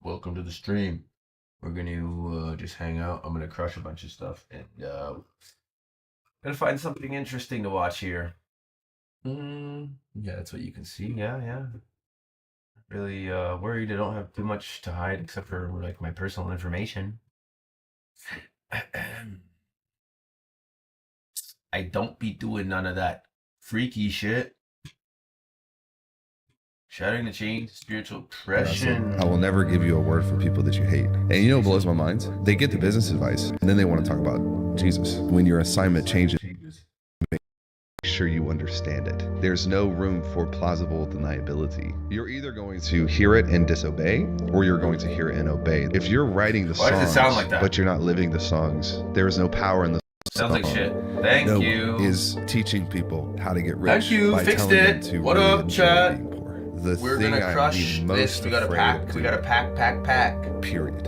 Welcome to the stream. We're gonna just hang out. I'm gonna crush a bunch of stuff and gonna find something interesting to watch here. Yeah, that's what you can see. Yeah. Really worried I don't have too much to hide except for like my personal information. I don't be doing none of that freaky shit. Shattering the chains, spiritual oppression. I will never give you a word from people that you hate. And you know what blows my mind? They get the business advice and then they want to talk about Jesus. When your assignment changes, make sure you understand it. There's no room for plausible deniability. You're either going to hear it and disobey, or you're going to hear it and obey. If you're writing the Why does songs, it sound like that? but you're not living the songs, there is no power in the Sounds like shit. Thank no you. one is teaching people how to get rich. Thank you. By Fixed telling it. them to What really up, enjoy chat? being poor. The We're thing gonna I'm crush the this. most We gotta afraid pack. of We gotta pack. period.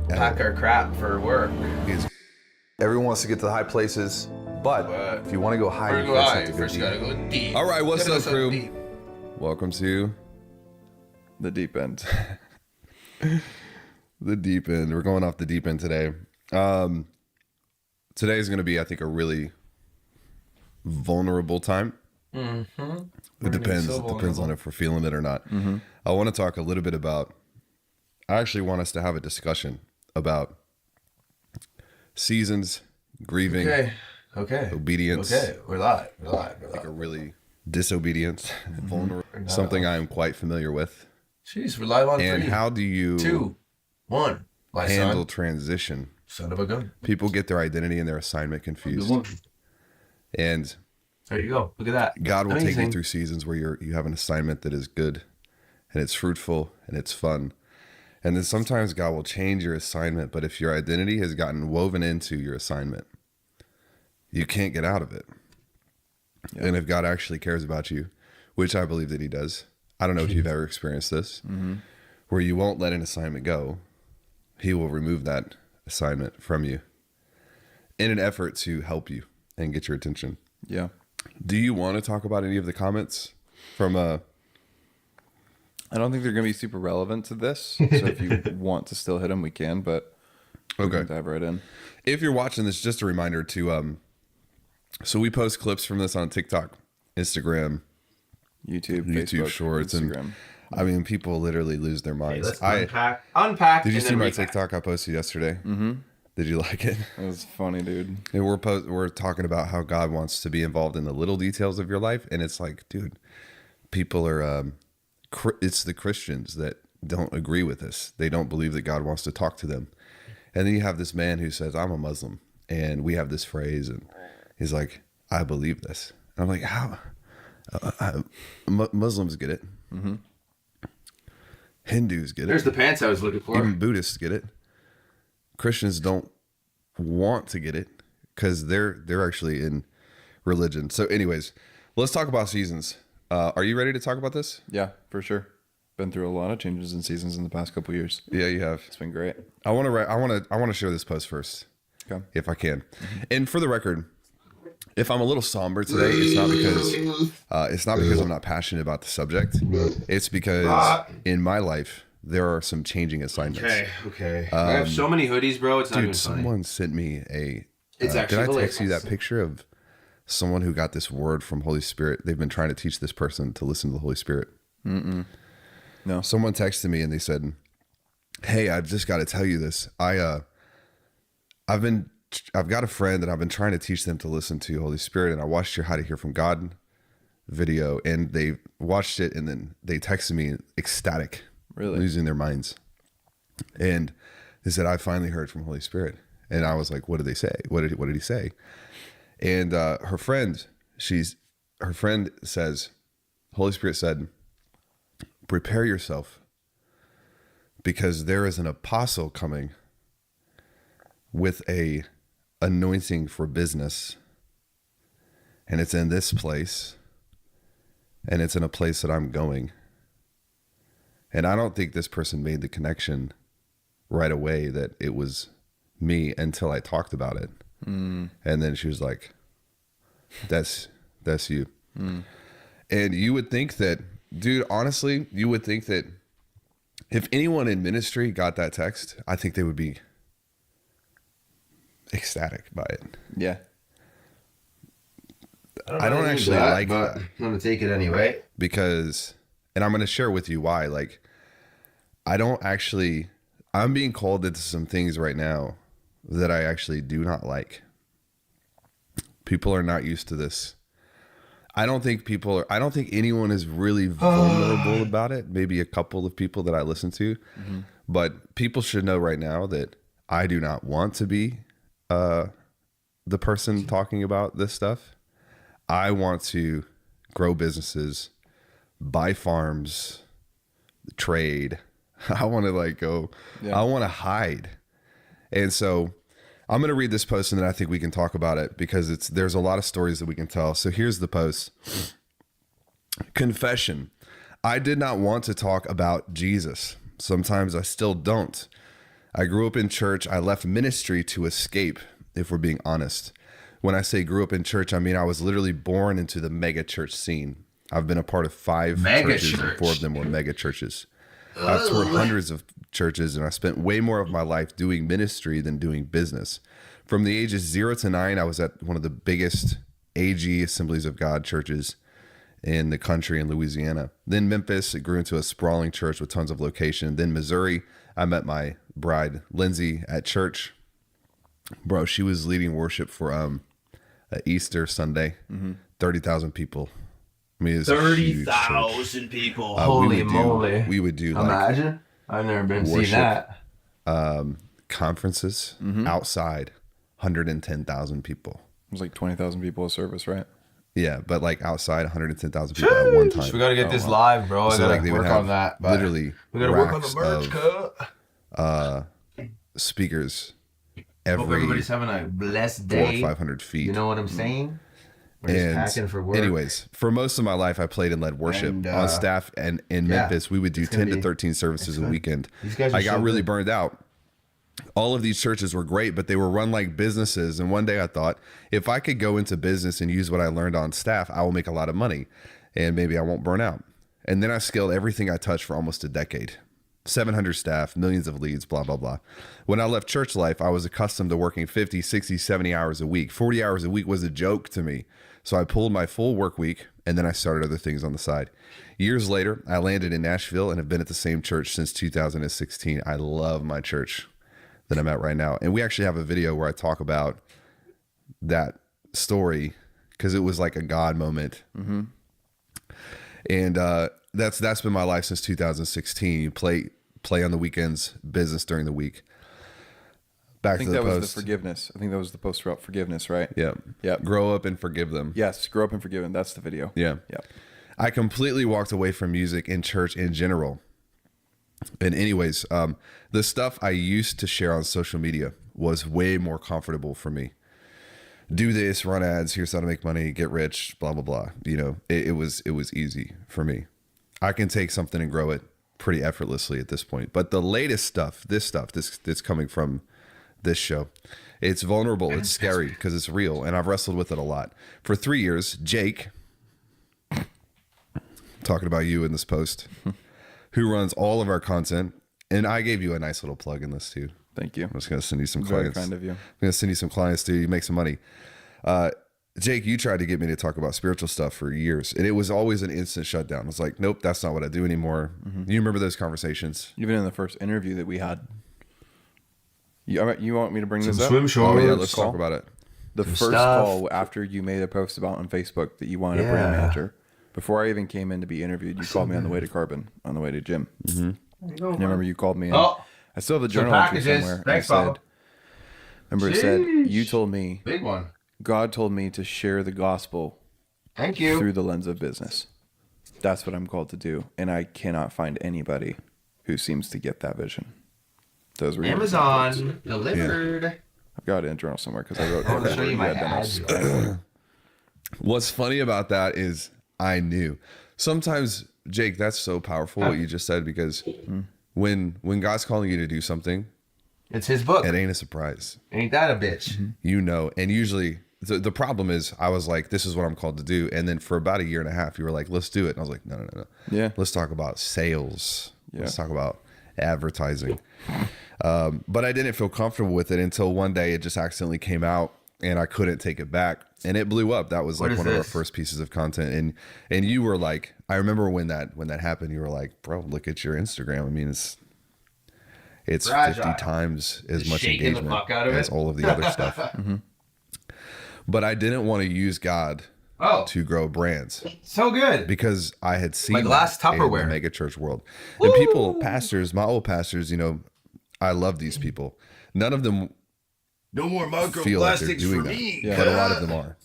Pack our crap for work. Is Everyone wants to get to the high places, but if you want to go high, First you go first high. have to go First you deep. gotta go deep. all right. What's Gotta up, go crew? deep. Welcome to The deep end. the deep end. We're going off the deep end today. Today is going to be, I think, a really vulnerable time. It depends. It depends on if we're feeling it or not. I want to talk a little bit about. I actually want us to have a discussion about seasons, grieving, Okay. obedience. Okay. We're live. Like a really disobedience, vulnerable, something I am quite familiar with. Jeez, we're live on And 3, how do you 2, 1. My handle son. transition? Son of a gun. People get their identity and their assignment confused. And There you go. Look at that. God will take you Amazing. through seasons where you have an assignment that is good and it's fruitful and it's fun. And then sometimes God will change your assignment, but if your identity has gotten woven into your assignment, you can't get out of it. Yep. And if God actually cares about you, which I believe that he does, I don't know if you've ever experienced this, where you won't let an assignment go, he will remove that assignment from you in an effort to help you and get your attention. Yeah. Do you want to talk about any of the comments from I don't think they're going to be super relevant to this. So if you want to still hit them, we can, but we Okay. can dive right in. If you're watching this, just a reminder to so we post clips from this on TikTok, Instagram, YouTube YouTube Facebook, Shorts, Instagram. and I mean, people literally lose their Hey, minds. let's unpack. Did you and see then my repack. TikTok I posted yesterday? Mm-hmm. Did you like it? It was funny, dude. And we're talking about how God wants to be involved in the little details of your life, and it's like, dude, people are. It's the Christians that don't agree with this. They don't believe that God wants to talk to them. And then you have this man who says, "I'm a Muslim," and we have this phrase, and he's like, "I believe this." And I'm like, "How?" Muslims get it. Mm-hmm. Hindus get it. There's the pants I was looking for. Even Buddhists get it. Christians don't want to get it because they're actually in religion. So anyways, let's talk about seasons. Are you ready to talk about this? Yeah, for sure. Been through a lot of changes in seasons in the past couple years. Yeah, you have. It's been great. I want to share this post first, Okay. if I can. And for the record, if I'm a little somber today, it's not because I'm not passionate about the subject. It's because in my life there are some changing assignments. Okay. I have so many hoodies, bro. It's not even Dude, funny. someone sent me a. It's did actually I text you hilarious. that picture of someone who got this word from Holy Spirit? They've been trying to teach this person to listen to the Holy Spirit. No. Someone texted me and they said, "Hey, I've just got to tell you this. I've got a friend that I've been trying to teach them to listen to Holy Spirit, and I watched your How to Hear from God video, and they watched it, and then they texted me ecstatic, Really? losing their minds, and they said, I finally heard from Holy Spirit." And I was like, "What did they say? What did he say?" And her friend says, Holy Spirit said, "Prepare yourself, because there is an apostle coming with a anointing for business, and it's in this place, and it's in a place that I'm going." And I don't think this person made the connection right away that it was me until I talked about it. And then she was like, that's you. And you would think that, dude, honestly, you would think that If anyone in ministry got that text, I think they would be ecstatic by it. Yeah. I don't actually like but that. I'm gonna take it anyway. Because, and I'm going to share with you why. Like, I'm being called into some things right now that I actually do not like. People are not used to this. I don't think anyone is really vulnerable about it. Maybe a couple of people that I listen to, but people should know right now that I do not want to be the person talking about this stuff. I want to grow businesses, buy farms, trade. I want to go. Yeah. I want to hide. And so I'm going to read this post and then I think we can talk about it because there's a lot of stories that we can tell. So here's the post. Confession. I did not want to talk about Jesus. Sometimes I still don't. I grew up in church. I left ministry to escape, if we're being honest. When I say grew up in church, I mean I was literally born into the mega church scene. I've been a part of 5 churches and 4 of them were mega churches. I've toured hundreds of churches and I spent way more of my life doing ministry than doing business. From the ages 0 to 9, I was at one of the biggest AG Assemblies of God churches in the country in Louisiana. Then Memphis, it grew into a sprawling church with tons of location. Then Missouri, I met my bride, Lindsay, at church. Bro, she was leading worship for Easter Sunday. 30,000 people. I mean, 30,000 people. Holy moly. We would do imagine. I've never been seeing that. Conferences outside, 110,000 people. It was like 20,000 people a service, right? Yeah, but outside, 110,000 people at one time. We got to get this live, bro. So I got to work on that. Literally, we got to work on the merch cut. Speakers Hope every everybody's having a blessed 400 day. or 500 feet. You know what I'm saying? We're just packing for work. Anyways, for most of my life, I played and led worship on staff, and in Memphis, we would do 10 to 13 services a weekend. I got really burned out. All of these churches were great, but they were run like businesses. And one day I thought, if I could go into business and use what I learned on staff, I will make a lot of money and maybe I won't burn out. And then I scaled everything I touched for almost a decade. 700 staff, millions of leads, blah, blah, blah. When I left church life, I was accustomed to working 50, 60, 70 hours a week. 40 hours a week was a joke to me. So I pulled my full work week and then I started other things on the side. Years later, I landed in Nashville and have been at the same church since 2016. I love my church that I'm at right now. And we actually have a video where I talk about that story because it was like a God moment. And that's been my life since 2016. You play on the weekends, business during the week. Back I think to the that post. was the forgiveness. I think that was the post about forgiveness, right? Yeah. Yep. Grow up and forgive them. Yes, grow up and forgive them. That's the video. Yeah. Yep. I completely walked away from music and church in general. And anyways, the stuff I used to share on social media was way more comfortable for me. Do this, run ads, here's how to make money, get rich, blah, blah, blah. You know, it was easy for me. I can take something and grow it pretty effortlessly at this point. But the latest stuff, this that's coming from this show, it's vulnerable, it's scary because it's real. And I've wrestled with it a lot. For 3 years, Jake, talking about you in this post, who runs all of our content, and I gave you a nice little plug in this too. Thank you. I'm just going to send you some Very clients. kind of you. I'm going to send you some clients too. You make some money. Jake, you tried to get me to talk about spiritual stuff for years, and it was always an instant shutdown. I was like, nope, that's not what I do anymore. You remember those conversations? Even in the first interview that we had. You want me to bring this up? Swim shorts. Oh yeah, let's talk about it. The first call after you made a post about on Facebook that you wanted a brand manager. Before I even came in to be interviewed, you called me on the way to Carbon, on the way to gym. And I remember you called me in. I still have the journal entry somewhere. Thanks, it said, you told me, Big one. God told me to share the gospel Thank you. through the lens of business. That's what I'm called to do. And I cannot find anybody who seems to get that vision. Those were Amazon delivered. I've got it in a journal somewhere because I wrote I want to show every you word my had done. ads. What's funny about that is I knew. Sometimes, Jake, that's so powerful what you just said, because when God's calling you to do something, It's his book. it ain't a surprise. Ain't that a bitch? You know, and usually the problem is I was like, this is what I'm called to do. And then for about a year and a half, you were like, let's do it. And I was like, no. Yeah. Let's talk about sales. Yeah. Let's talk about advertising. But I didn't feel comfortable with it until one day it just accidentally came out and I couldn't take it back, and it blew up. That was like one of our first pieces of content. And you were like, I remember when that happened, you were like, bro, look at your Instagram. I mean, it's 50 times as much engagement as all of the other stuff. But I didn't want to use God to grow brands. So good. Because I had seen my glass Tupperware in the mega church world. And people, pastors, my old pastors, you know, I love these people. None of them no more feel like they're microplastics doing for that, me. but a lot of them are.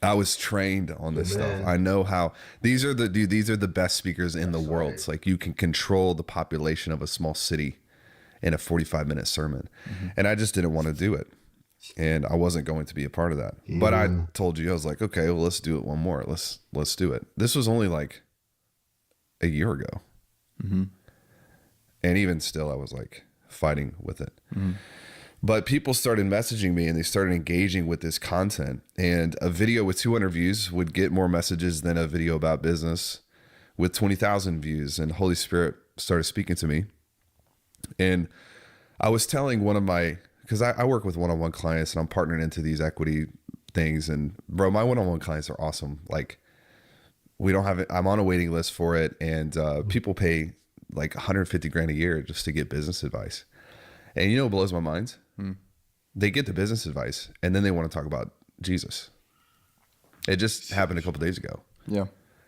I was trained on this stuff. I know how these are the best speakers in the world. It's like you can control the population of a small city in a 45-minute sermon. And I just didn't want to do it. And I wasn't going to be a part of that. But I told you, I was like, okay, well, let's do it one more. Let's do it. This was only like a year ago. And even still, I was like fighting with it. But people started messaging me and they started engaging with this content. And a video with 200 views would get more messages than a video about business with 20,000 views. And Holy Spirit started speaking to me. And I was telling one of my, because I work with one-on-one clients and I'm partnered into these equity things. And bro, my one-on-one clients are awesome. Like we don't have it. I'm on a waiting list for it. And people pay like 150 grand a year just to get business advice. And you know what blows my mind? They get the business advice and then they want to talk about Jesus. It just happened a couple days ago. Yeah.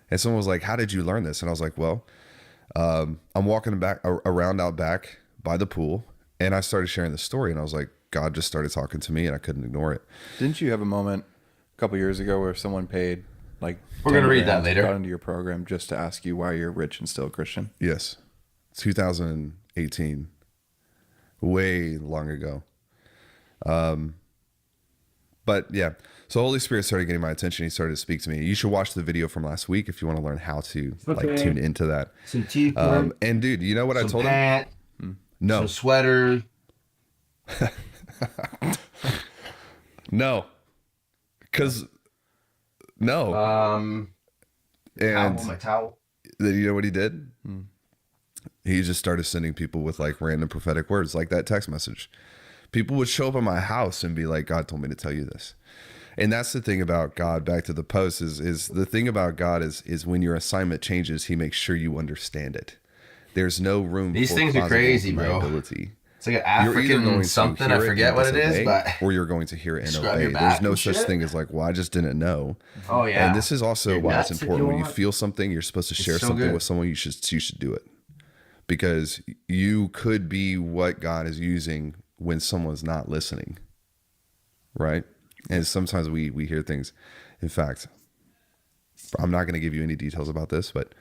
And someone was like, how did you learn this? And I was like, well, I'm walking back around out back by the pool and I started sharing the story and I was like, God just started talking to me and I couldn't ignore it. Didn't you have a moment a couple years ago where someone paid like we're going to read that later, got into your program just to ask you why you're rich and still a Christian? Yes. 2018, way long ago. But yeah, so Holy Spirit started getting my attention. He started to speak to me. You should watch the video from last week if you want to learn how to like tune into that. Some teeth. And dude, you know what I told him? No. Some sweater. No. Cause no. And my towel. Then you know what he did? He just started sending people with like random prophetic words, like that text message. People would show up at my house and be like, God told me to tell you this. And that's the thing about God, back to the post, is the thing about God is when your assignment changes, he makes sure you understand it. There's no room These for things are crazy, bro. deniability. It's like an African something. I forget what it is, but or you're going to hear it and Scrub obey. your back There's no and such shit. thing as like, well, I just didn't know. Oh yeah. And this is also You're why it's nuts if important you when you want. feel something, you're supposed to share so something good. with someone. You should do it, because you could be what God is using when someone's not listening, right? And sometimes we hear things. In fact, I'm not going to give you any details about this, but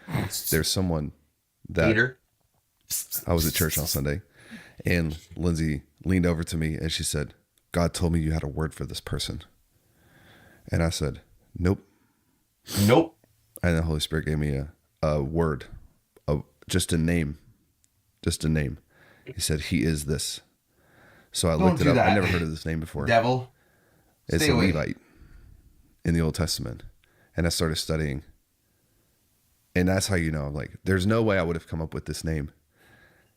there's someone that Peter. I was at church on Sunday, and Lindsay leaned over to me and she said, God told me you had a word for this person. And I said, nope. Nope. And the Holy Spirit gave me a word, just a name. He said, he is this. So I looked it do up. that. I never heard of this name before. Devil. It's Stay a away. Levite in the Old Testament. And I started studying. And that's how you know, like, there's no way I would have come up with this name.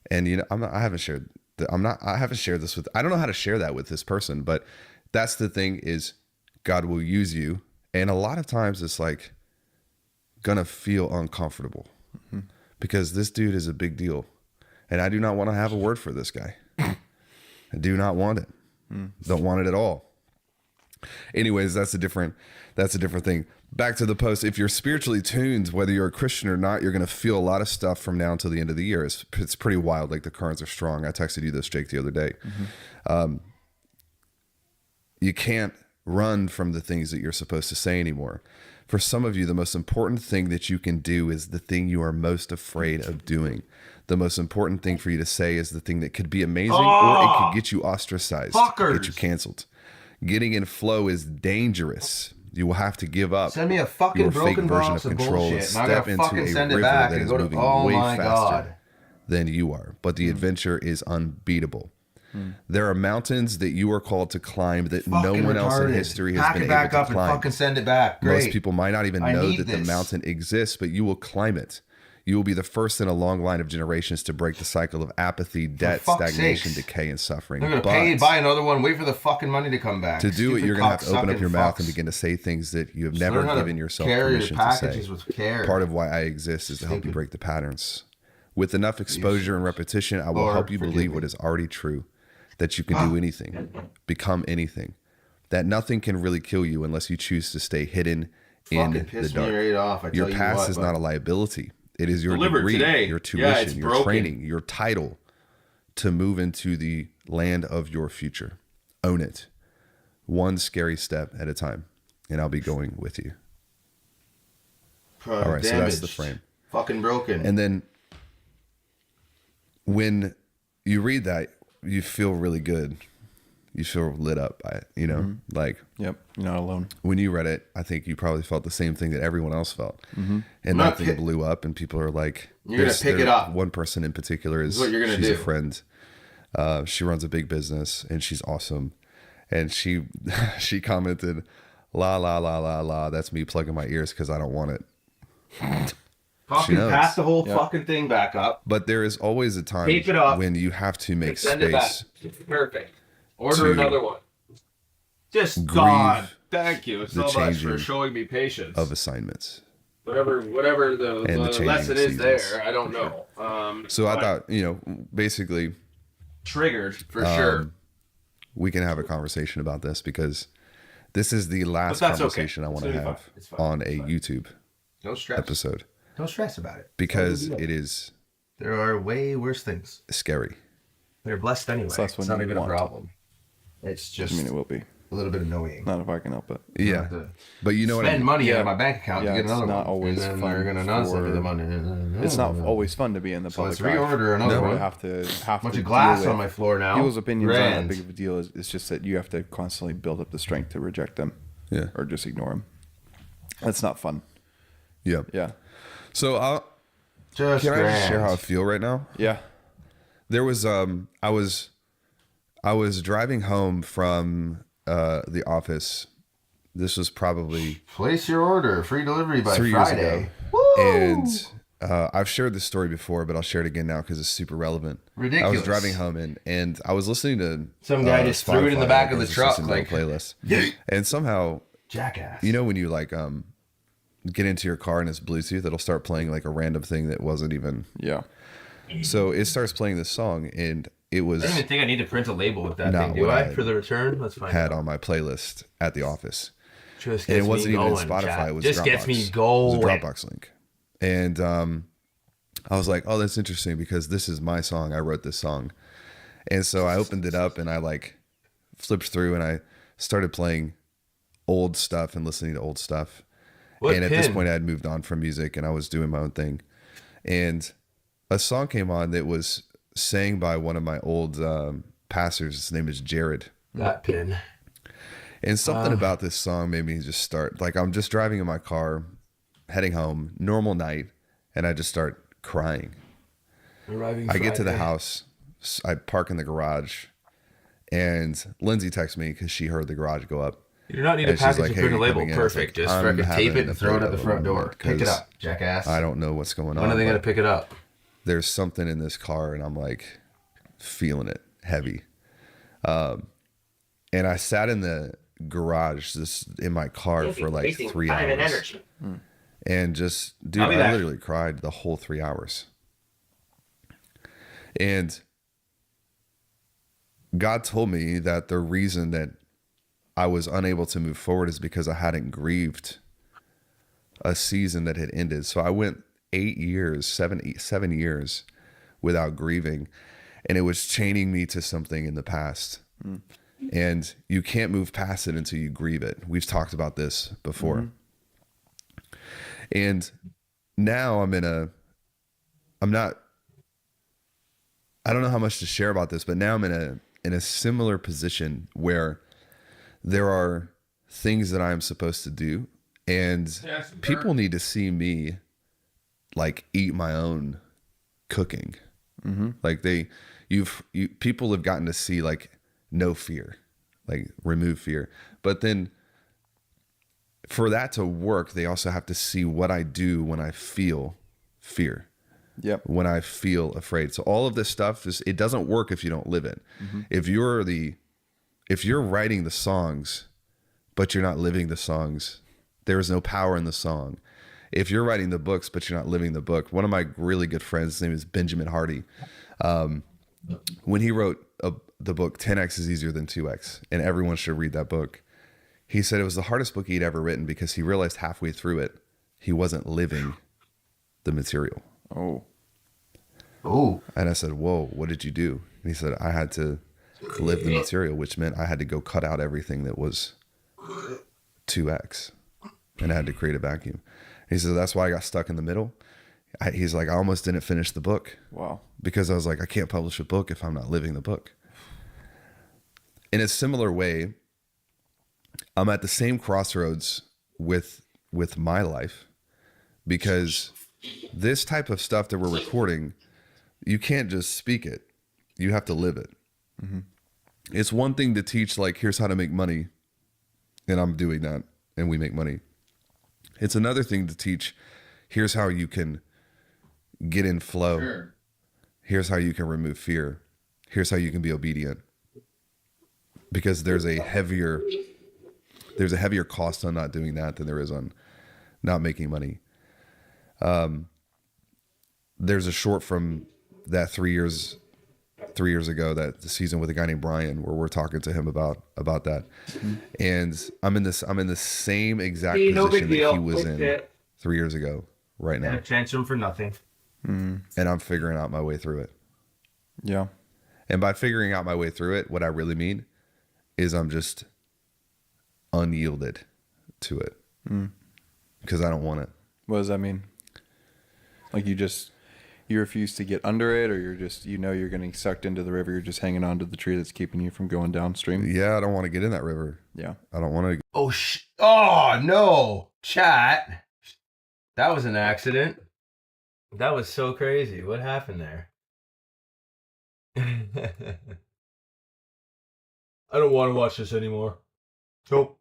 And you know, I haven't shared this with, I don't know how to share that with this person, but that's the thing, is God will use you. And a lot of times it's like gonna feel uncomfortable because this dude is a big deal. And I do not want to have a word for this guy. I do not want it. Don't want it at all. Anyways, that's a different thing. Back to the post. If you're spiritually tuned, whether you're a Christian or not, you're going to feel a lot of stuff from now until the end of the year. It's pretty wild. Like, the currents are strong. I texted you this, Jake, the other day. You can't run from the things that you're supposed to say anymore. For some of you, the most important thing that you can do is the thing you are most afraid of doing. The most important thing for you to say is the thing that could be amazing, or it could get you ostracized, get you canceled. Getting in flow is dangerous. You will have to give up. Send me a fucking your broken fake version box of of control and bullshit, and I step gotta into fucking a send it river back that and is go to. moving Oh way my faster god. than you are. But the adventure is unbeatable. There are mountains that you are called to climb that no Fucking one else in retarded. history has Pack been it able back to up and climb. fucking send it back. Great. Most people might not even I know need that the this. mountain exists, but you will climb it. You will be the first in a long line of generations to break the cycle of apathy, debt, fuck's stagnation, sakes. decay, and suffering. They're going to pay, buy another one, wait for the fucking money to come back. To do it, Stupid you're going to have to open up your mouth and fucks. begin to say things that you have Just never learn how to given yourself carry your permission to say. packages with care. Part of why I exist is to help you break the patterns. With enough exposure and repetition, I will Lord, help you forgive believe me. what is already true, that you can do anything, become anything, that nothing can really kill you unless you choose to stay hidden in Fucking the piss me dark. right off. I Your tell you past what, is but- not a liability. It is your Delivered degree, today. your Yeah, tuition, it's your broken. training, your title to move into the land of your future. Own it. One scary step at a time. And I'll be going with you. All right, so that's the frame. Fucking broken. And then when you read that, you feel really good. You feel lit up by it, you know? Like, Yep. You're not alone. when you read it, I think you probably felt the same thing that everyone else felt. And not that thing pi- blew up, and people are like, You're gonna pick it up. One person in particular is what you're gonna she's do. a friend. She runs a big business, and she's awesome. And she she commented, "La la la la la." That's me plugging my ears because I don't want it. Fucking knows. pass the whole fucking thing back up. But there is always a time Tape it up. when you have to make Send it back. space Perfect. Order to another one. Just grieve God. Thank you the so much for changing showing me patience. of assignments. Whatever the And the changing lesson is seasons. there, I don't know. So I but thought, you know, basically triggered for sure. we can have a conversation about this because this is the last that's okay. conversation I want to It's gonna be have fine. It's fine. on It's a fine. YouTube Don't stress. episode Don't stress about it. because it is There are way worse things. scary. They're blessed anyway. So that's It's when not you even a want. problem. It's just I mean, it will be. a little bit annoying. Not if I can help it. Yeah. But you know what I Spend mean? money Yeah. out of my bank account Yeah, to get it's another not one. always and then fun they're gonna not send me for- the money. It's not always fun to be in the So public let's eye. reorder another No, one. have to Bunch to of glass deal on with- my floor now. People's opinions aren't that Grand. big of a deal. It's just that you have to constantly build up the strength to reject them. Yeah. Or just ignore them. That's not fun. Yeah. Yeah. So Just can I just share grand. how I feel right now? Yeah. There was I was driving home from the office. This was probably Place your order, free delivery by 3 years Friday. ago. Woo! And I've shared this story before, but I'll share it again now because it's super relevant. I Ridiculous. was driving home and I was listening to Some guy just threw it in the Spotify, back of I the was truck, listening to a like- playlist, and somehow, Jackass. you know, when you like get into your car and it's Bluetooth, it'll start playing like a random thing that wasn't even. Yeah. So it starts playing this song, and it was I don't even think I need to print a label with that Not thing, do what I? I For the return? Let's find had out. on my playlist at the office. Just And gets it wasn't me even in going, Spotify. chat. It was Just Dropbox. gets me It was going. a Dropbox link. And I was like, oh, that's interesting because this is my song. I wrote this song. And so I opened it up and I like flipped through and I started playing old stuff and listening to old stuff. What and at this pin? point I had moved on from music and I was doing my own thing. And a song came on that was sang by one of my old pastors. His name is Jared. That pin. And something about this song made me just start, like, I'm just driving in my car, heading home, normal night, and I just start crying. Arriving I get to the Friday. house, I park in the garage, and Lindsay texts me because she heard the garage go up. You do not need a And she's package like, to "Hey, print a you label. coming in?" I was Perfect. like, Just "I'm freaking tape having it and a throw it at the breakdown front door. Pick it 'cause up, jackass. I don't know what's going on. When are they going to but pick it up? There's something in this car, and I'm like feeling it heavy. And I sat in the garage, in my car for like 3 hours. And just, dude, I'll be I back. literally cried the whole 3 hours. And God told me that the reason that I was unable to move forward is because I hadn't grieved a season that had ended. So I went 8 years, 7 years without grieving. And it was chaining me to something in the past. And you can't move past it until you grieve it. We've talked about this before. And now I don't know how much to share about this, but now I'm in a similar position where there are things that I'm supposed to do, and people need to see me like eat my own cooking. Like people have gotten to see like no fear, like remove fear. But then for that to work, they also have to see what I do when I feel fear. Yep. when I feel afraid. So all of this stuff it doesn't work if you don't live it. If you're writing the songs, but you're not living the songs, there is no power in the song. If you're writing the books, but you're not living the book. One of my really good friends, his name is Benjamin Hardy. When he wrote the book 10X is Easier Than 2X, and everyone should read that book, he said it was the hardest book he'd ever written because he realized halfway through it, he wasn't living the material. Oh. And I said, whoa, what did you do? And he said, I had to live the material, which meant I had to go cut out everything that was 2X, and I had to create a vacuum. He said, that's why I got stuck in the middle. He's like, I almost didn't finish the book. Wow. Because I was like, I can't publish a book if I'm not living the book. In a similar way, I'm at the same crossroads with my life, because this type of stuff that we're recording, you can't just speak it. You have to live it. It's one thing to teach, like, here's how to make money, and I'm doing that, and we make money. It's another thing to teach, here's how you can get in flow. Sure. Here's how you can remove fear. Here's how you can be obedient. Because there's a heavier cost on not doing that than there is on not making money. There's a short from that 3 years ago, that the season with a guy named Brian, where we're talking to him about that. And I'm in the same exact position that he was in 3 years ago right now. Transfer him for nothing. And I'm figuring out my way through it. Yeah. And by figuring out my way through it, what I really mean is I'm just unyielded to it. Because I don't want it. What does that mean? Like you refuse to get under it, or you're just, you're getting sucked into the river. You're just hanging on to the tree that's keeping you from going downstream. Yeah, I don't want to get in that river. Yeah. I don't want to. Oh, no. Chat. That was an accident. That was so crazy. What happened there? I don't want to watch this anymore. Nope.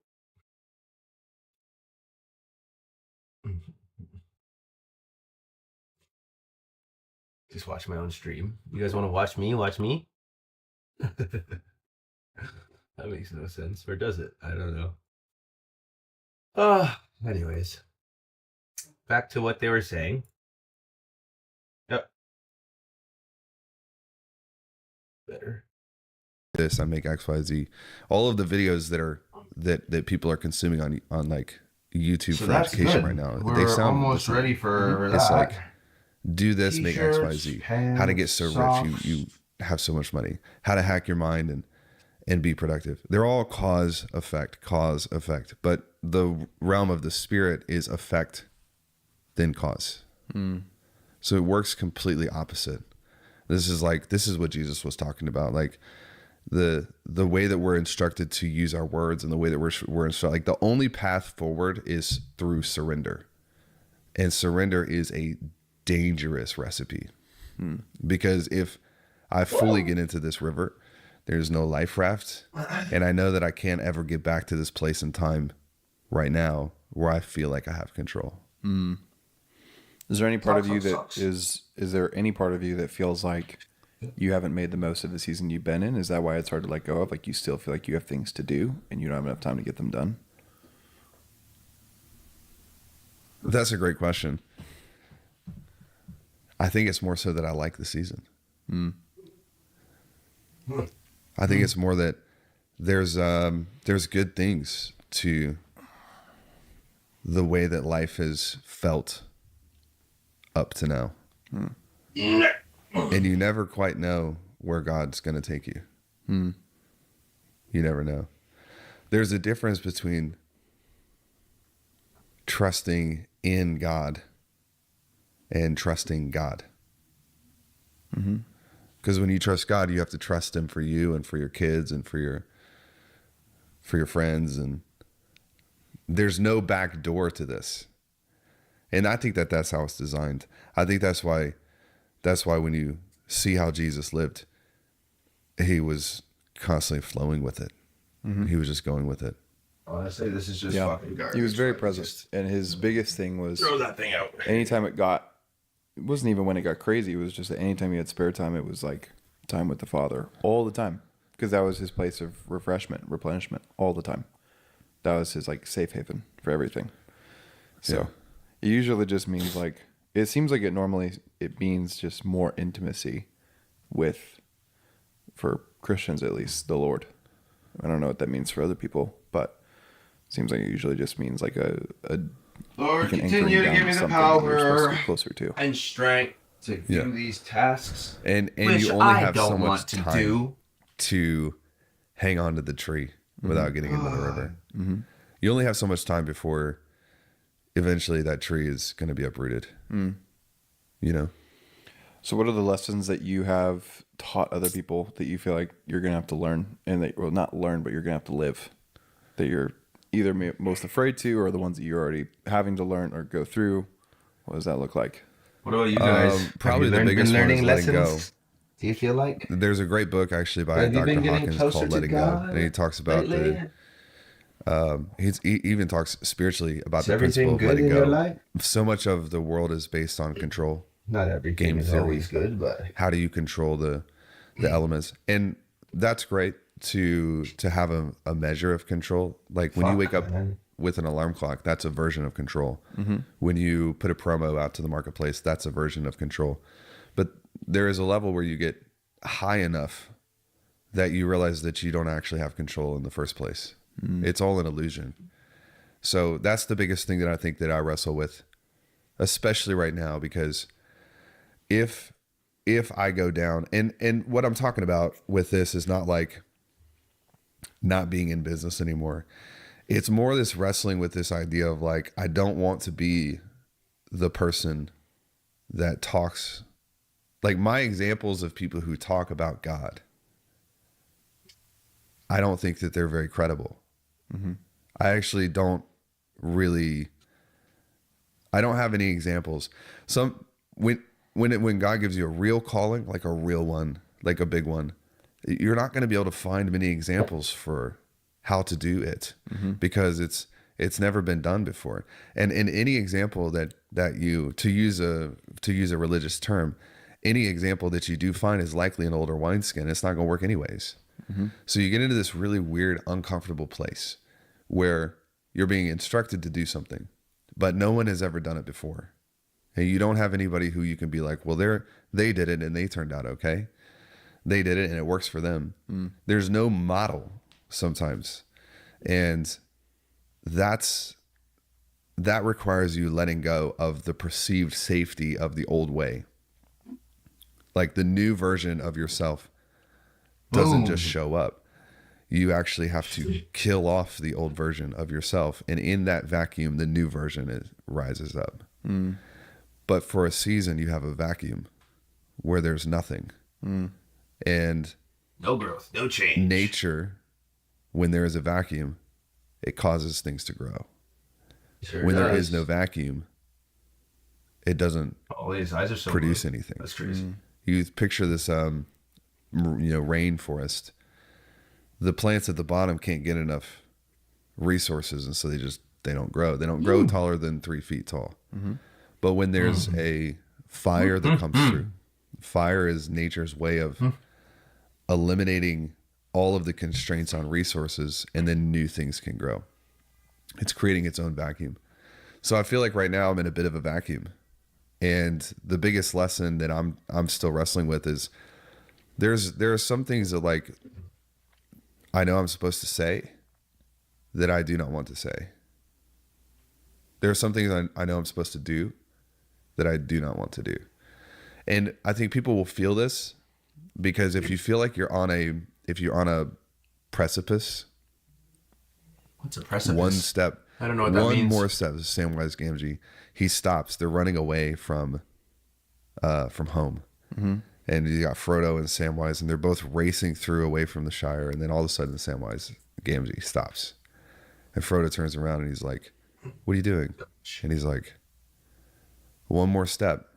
Just watch my own stream. You guys want to watch me? Watch me? That makes no sense. Or does it? I don't know. Anyways. Back to what they were saying. Yep. Better. This, I make XYZ. All of the videos that people are consuming on like YouTube for education right now. We're almost ready for that. It's like, do this, make T-shirts, XYZ. pants, How to get so socks. rich you have so much money. How to hack your mind and be productive. They're all cause effect. But the realm of the spirit is effect, then cause. So it works completely opposite. This is what Jesus was talking about. Like the way that we're instructed to use our words, and the way that we're instructed, like the only path forward is through surrender. And surrender is a dangerous recipe. Because if I fully get into this river, there's no life raft, and I know that I can't ever get back to this place in time right now where I feel like I have control. Is there any part of you that is there any part of you that feels like you haven't made the most of the season you've been in? Is that why it's hard to let go of? Like, you still feel like you have things to do and you don't have enough time to get them done? That's a great question. I think it's more so that I like the season. I think it's more that there's good things to the way that life has felt up to now. And you never quite know where God's going to take you. You never know. There's a difference between trusting in God and trusting God. Because when you trust God, you have to trust him for you and for your kids and for your friends. And there's no back door to this. And I think that's how it's designed. I think that's why when you see how Jesus lived, he was constantly flowing with it. He was just going with it. Honestly, this is just fucking garbage. He was very present. And his biggest thing was, throw that thing out. anytime it got it wasn't even when it got crazy. It was just that anytime he had spare time, it was like time with the Father all the time, because that was his place of refreshment, replenishment all the time. That was his like safe haven for everything. So it usually just means like, it seems like it means just more intimacy with, for Christians at least, the Lord. I don't know what that means for other people, but it seems like it usually just means like a Lord, like an continue to anchoring give down me the something that you're supposed to power be closer to. and strength to do these tasks. And which you only I have so don't much want to time do. to hang on to the tree without getting into the river. You only have so much time before eventually that tree is going to be uprooted. You know? So what are the lessons that you have taught other people that you feel like you're going to have to learn, and that, well, not learn, but you're going to have to live, that you're either most afraid to, or the ones that you're already having to learn or go through? What does that look like? What about you guys? Probably the biggest one is letting go. Do you feel like? There's a great book actually by Have you Dr. been getting Hawkins closer called to Letting God Go. And he talks about lately? he even talks spiritually about Is the everything principle of good letting in your go. life? So much of the world is based on control. Not everything Game is theory. always good, but How do you control the elements? And that's great to have a measure of control. Like when you wake up with an alarm clock, that's a version of control. When you put a promo out to the marketplace, that's a version of control. But there is a level where you get high enough that you realize that you don't actually have control in the first place. It's all an illusion. So that's the biggest thing that I think that I wrestle with, especially right now, because if I go down, and what I'm talking about with this is not like not being in business anymore. It's more this wrestling with this idea of like, I don't want to be the person that talks, like my examples of people who talk about God, I don't think that they're very credible. I actually don't really, I don't have any examples. When God gives you a real calling, like a real one, like a big one, you're not going to be able to find many examples for how to do it because it's never been done before. And in any example that you, to use a religious term, any example that you do find is likely an older wineskin. It's not going to work anyways. So you get into this really weird, uncomfortable place where you're being instructed to do something, but no one has ever done it before. And you don't have anybody who you can be like, well, they did it and they turned out okay. They did it and it works for them. There's no model sometimes. And that requires you letting go of the perceived safety of the old way. Like the new version of yourself doesn't just show up. You actually have to kill off the old version of yourself. And in that vacuum, the new version rises up. But for a season, you have a vacuum where there's nothing. And no growth, no change. Nature, when there is a vacuum, it causes things to grow. Sure when does. there is no vacuum, it doesn't all these eyes are so produce blue. anything. That's crazy. You picture this, rainforest. The plants at the bottom can't get enough resources, and so they don't grow. They don't grow taller than 3 feet tall. But when there's a fire that comes through, fire is nature's way of eliminating all of the constraints on resources, and then new things can grow. It's creating its own vacuum. So I feel like right now I'm in a bit of a vacuum. And the biggest lesson that I'm still wrestling with is there are some things that like I know I'm supposed to say that I do not want to say. There are some things I know I'm supposed to do that I do not want to do. And I think people will feel this because if you feel like you're on a precipice, What's a precipice? one step, I don't know what that means. One more step, Samwise Gamgee, he stops. They're running away from home. And you got Frodo and Samwise, and they're both racing through away from the Shire. And then all of a sudden, Samwise Gamgee stops. And Frodo turns around and he's like, what are you doing? And he's like, one more step,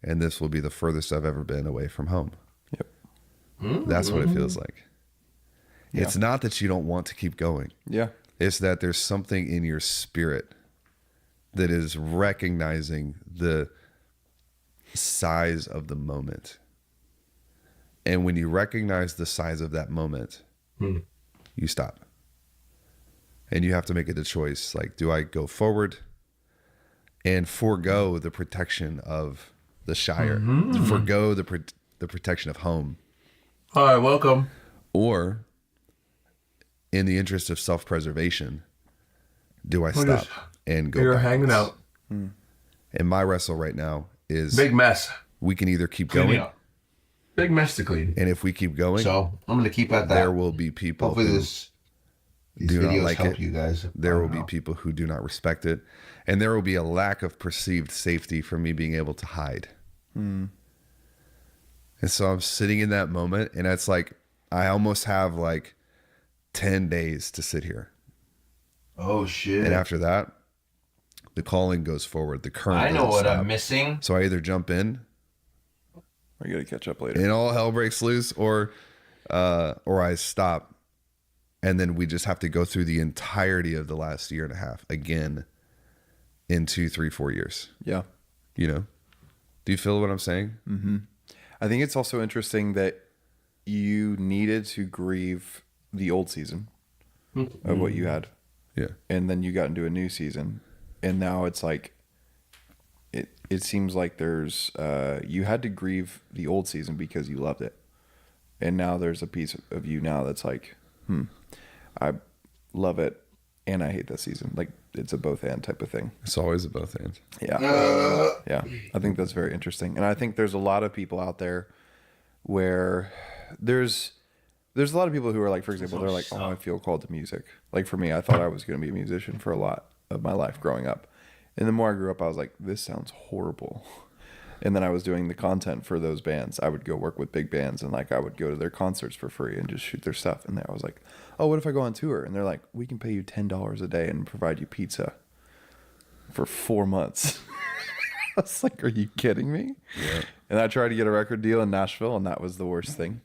and this will be the furthest I've ever been away from home. That's what it feels like. It's not that you don't want to keep going. It's that there's something in your spirit that is recognizing size of the moment. And when you recognize the size of that moment, you stop. And you have to make it a choice. Like, do I go forward and forego the protection of the Shire, forego the protection of home? Hi, welcome. Or, in the interest of self-preservation, do I stop and go You're backwards? hanging out. And my wrestle right now is Big mess. we can either keep Cleaning going, up. Big mess to clean. and if we keep going, So I'm gonna keep at that. there will be people Hopefully who these do not videos like help it. you guys. There I will don't be know. people who do not respect it, and there will be a lack of perceived safety for me being able to hide. And so I'm sitting in that moment, and it's like I almost have like 10 days to sit here, Oh shit. and after that, the calling goes forward. The current. I know doesn't what stop. I'm missing. So I either jump in We're gonna catch up later. and all hell breaks loose, or I stop, and then we just have to go through the entirety of the last year and a half again in 2, 3, 4 years. Yeah. You know, do you feel what I'm saying? I think it's also interesting that you needed to grieve the old season of what you had, Yeah. and then you got into a new season, and now it's like it seems like there's you had to grieve the old season because you loved it, and now there's a piece of you now that's like, I love it and I hate this season. Like it's a both and type of thing. It's always a both ends. Yeah. Yeah. I think that's very interesting. And I think there's a lot of people out there where there's a lot of people who are like, for example, they're like, oh, I feel called to music. Like for me, I thought I was going to be a musician for a lot of my life growing up. And the more I grew up, I was like, this sounds horrible. And then I was doing the content for those bands. I would go work with big bands and like I would go to their concerts for free and just shoot their stuff. And then I was like, oh, what if I go on tour? And they're like, we can pay you $10 a day and provide you pizza for 4 months. I was like, are you kidding me? Yeah. And I tried to get a record deal in Nashville, and that was the worst thing.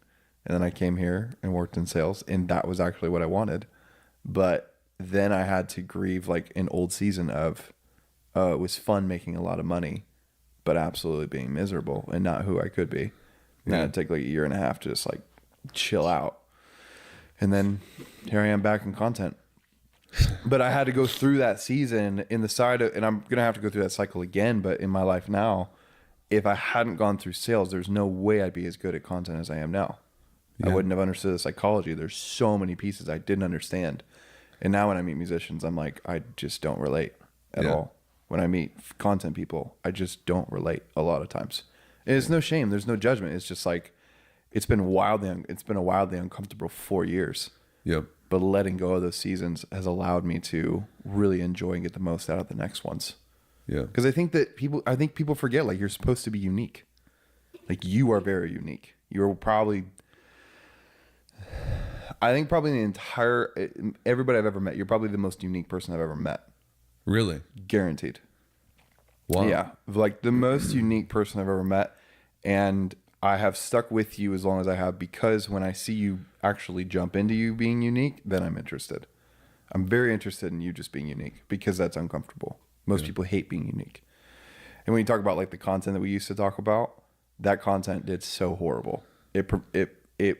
And then I came here and worked in sales, and that was actually what I wanted. But then I had to grieve like an old season of, it was fun making a lot of money, but absolutely being miserable and not who I could be. And then it'd take like a year and a half to just like chill out. And then here I am back in content. But I had to go through that season in the side of, and I'm going to have to go through that cycle again. But in my life now, if I hadn't gone through sales, there's no way I'd be as good at content as I am now. I wouldn't have understood the psychology. There's so many pieces I didn't understand. And now when I meet musicians, I'm like, I just don't relate at all. When I meet content people, I just don't relate a lot of times. And it's no shame. There's no judgment. It's just like, it's been a wildly uncomfortable 4 years. Yep. But letting go of those seasons has allowed me to really enjoy and get the most out of the next ones. Yeah. Because I think people forget, like, you're supposed to be unique. Like, you are very unique. You're probably, the entire, everybody I've ever met, you're probably the most unique person I've ever met. Really? Guaranteed. Wow. Yeah. Like the most unique person I've ever met. And I have stuck with you as long as I have, because when I see you actually jump into you being unique, then I'm interested. I'm very interested in you just being unique, because that's uncomfortable. Most people hate being unique. And when you talk about like the content that we used to talk about, that content did so horrible. It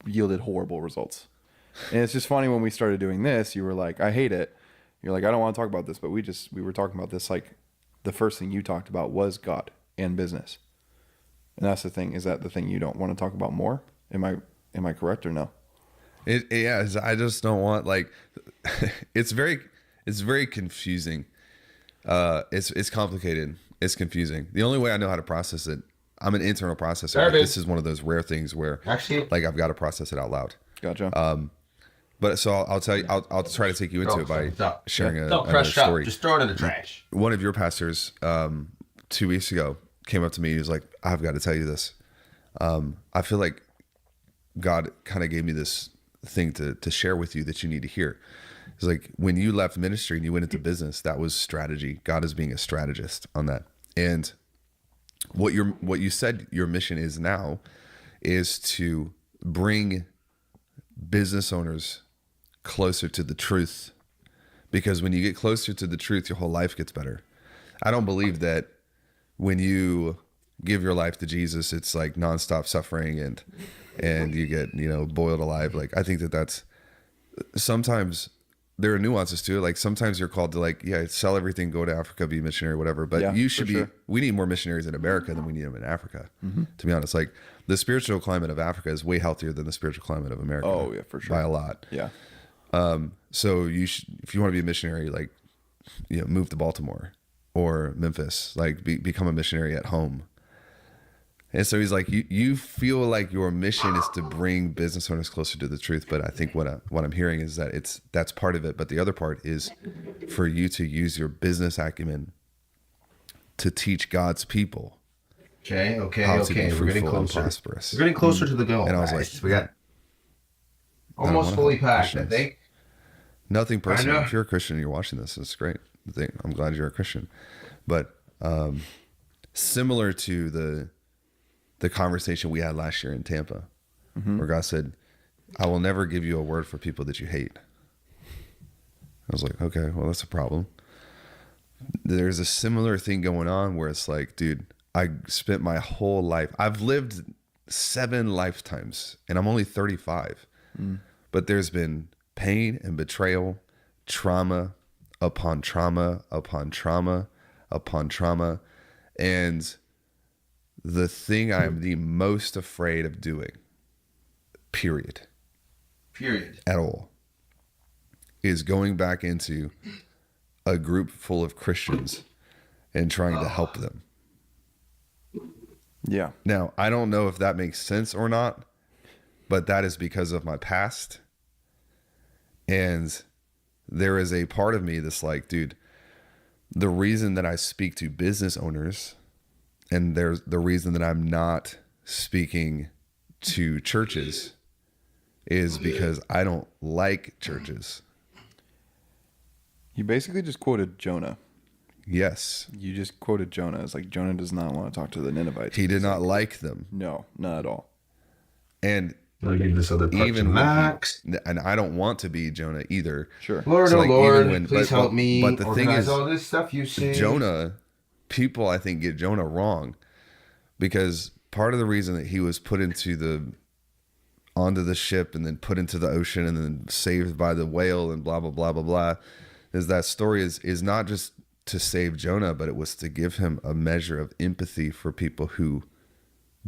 yielded horrible results. And it's just funny, when we started doing this, you were like, I hate it. You're like, I don't want to talk about this, but we were talking about this. Like the first thing you talked about was God and business. And that's the thing. Is that the thing you don't want to talk about more? Am I correct or no? It is. I just don't want, like, it's very confusing. It's complicated. It's confusing. The only way I know how to process it, I'm an internal processor. Like, this is one of those rare things where Actually, like I've got to process it out loud. Gotcha. But so I'll tell you, I'll try to take you into it by sharing don't another crush it up. story. Just throw it in the trash. One of your pastors 2 weeks ago came up to me. He was like, I've got to tell you this. I feel like God kind of gave me this thing to share with you that you need to hear. It's like, when you left ministry and you went into business, that was strategy. God is being a strategist on that. And what you said your mission is now is to bring business owners closer to the truth, because when you get closer to the truth, your whole life gets better. I don't believe that when you give your life to Jesus, it's like nonstop suffering and you get, boiled alive. Like, I think that's sometimes there are nuances to it. Like sometimes you're called to like, sell everything, go to Africa, be a missionary, whatever. But you should be, we need more missionaries in America than we need them in Africa, to be honest. Like the spiritual climate of Africa is way healthier than the spiritual climate of America. Oh yeah, for sure. By a lot. Yeah. So if you want to be a missionary, like, move to Baltimore or Memphis, like become a missionary at home. And so he's like, you feel like your mission is to bring business owners closer to the truth. But I think what I'm hearing is that that's part of it. But the other part is for you to use your business acumen to teach God's people. Okay. How to be We're getting fruitful and closer. prosperous. We're getting closer to the goal. And I was guys. like, we got almost fully packed, I think. Nothing personal. If you're a Christian and you're watching this, it's great. I'm glad you're a Christian. But similar to the conversation we had last year in Tampa, where God said, I will never give you a word for people that you hate. I was like, okay, well, that's a problem. There's a similar thing going on where it's like, dude, I spent my whole life, I've lived 7 lifetimes and I'm only 35, but there's been pain and betrayal, trauma upon trauma upon trauma upon trauma. And the thing I'm the most afraid of doing, period, at all, is going back into a group full of Christians and trying to help them. Yeah. Now, I don't know if that makes sense or not, but that is because of my past. And there is a part of me that's like, dude, the reason that I speak to business owners, and there's the reason that I'm not speaking to churches, is because I don't like churches. You basically just quoted Jonah. Yes. You just quoted Jonah. It's like Jonah does not want to talk to the Ninevites. He did not like them. No, not at all. And I'll give this other part to Max. And I don't want to be Jonah either. Sure. Lord, So, oh like, Lord, even when- please but- help me. but the thing organize is, all this stuff you see. Jonah, people I think get Jonah wrong, because part of the reason that he was put onto the ship and then put into the ocean and then saved by the whale and blah, blah, blah, blah, blah, is that story is not just to save Jonah, but it was to give him a measure of empathy for people who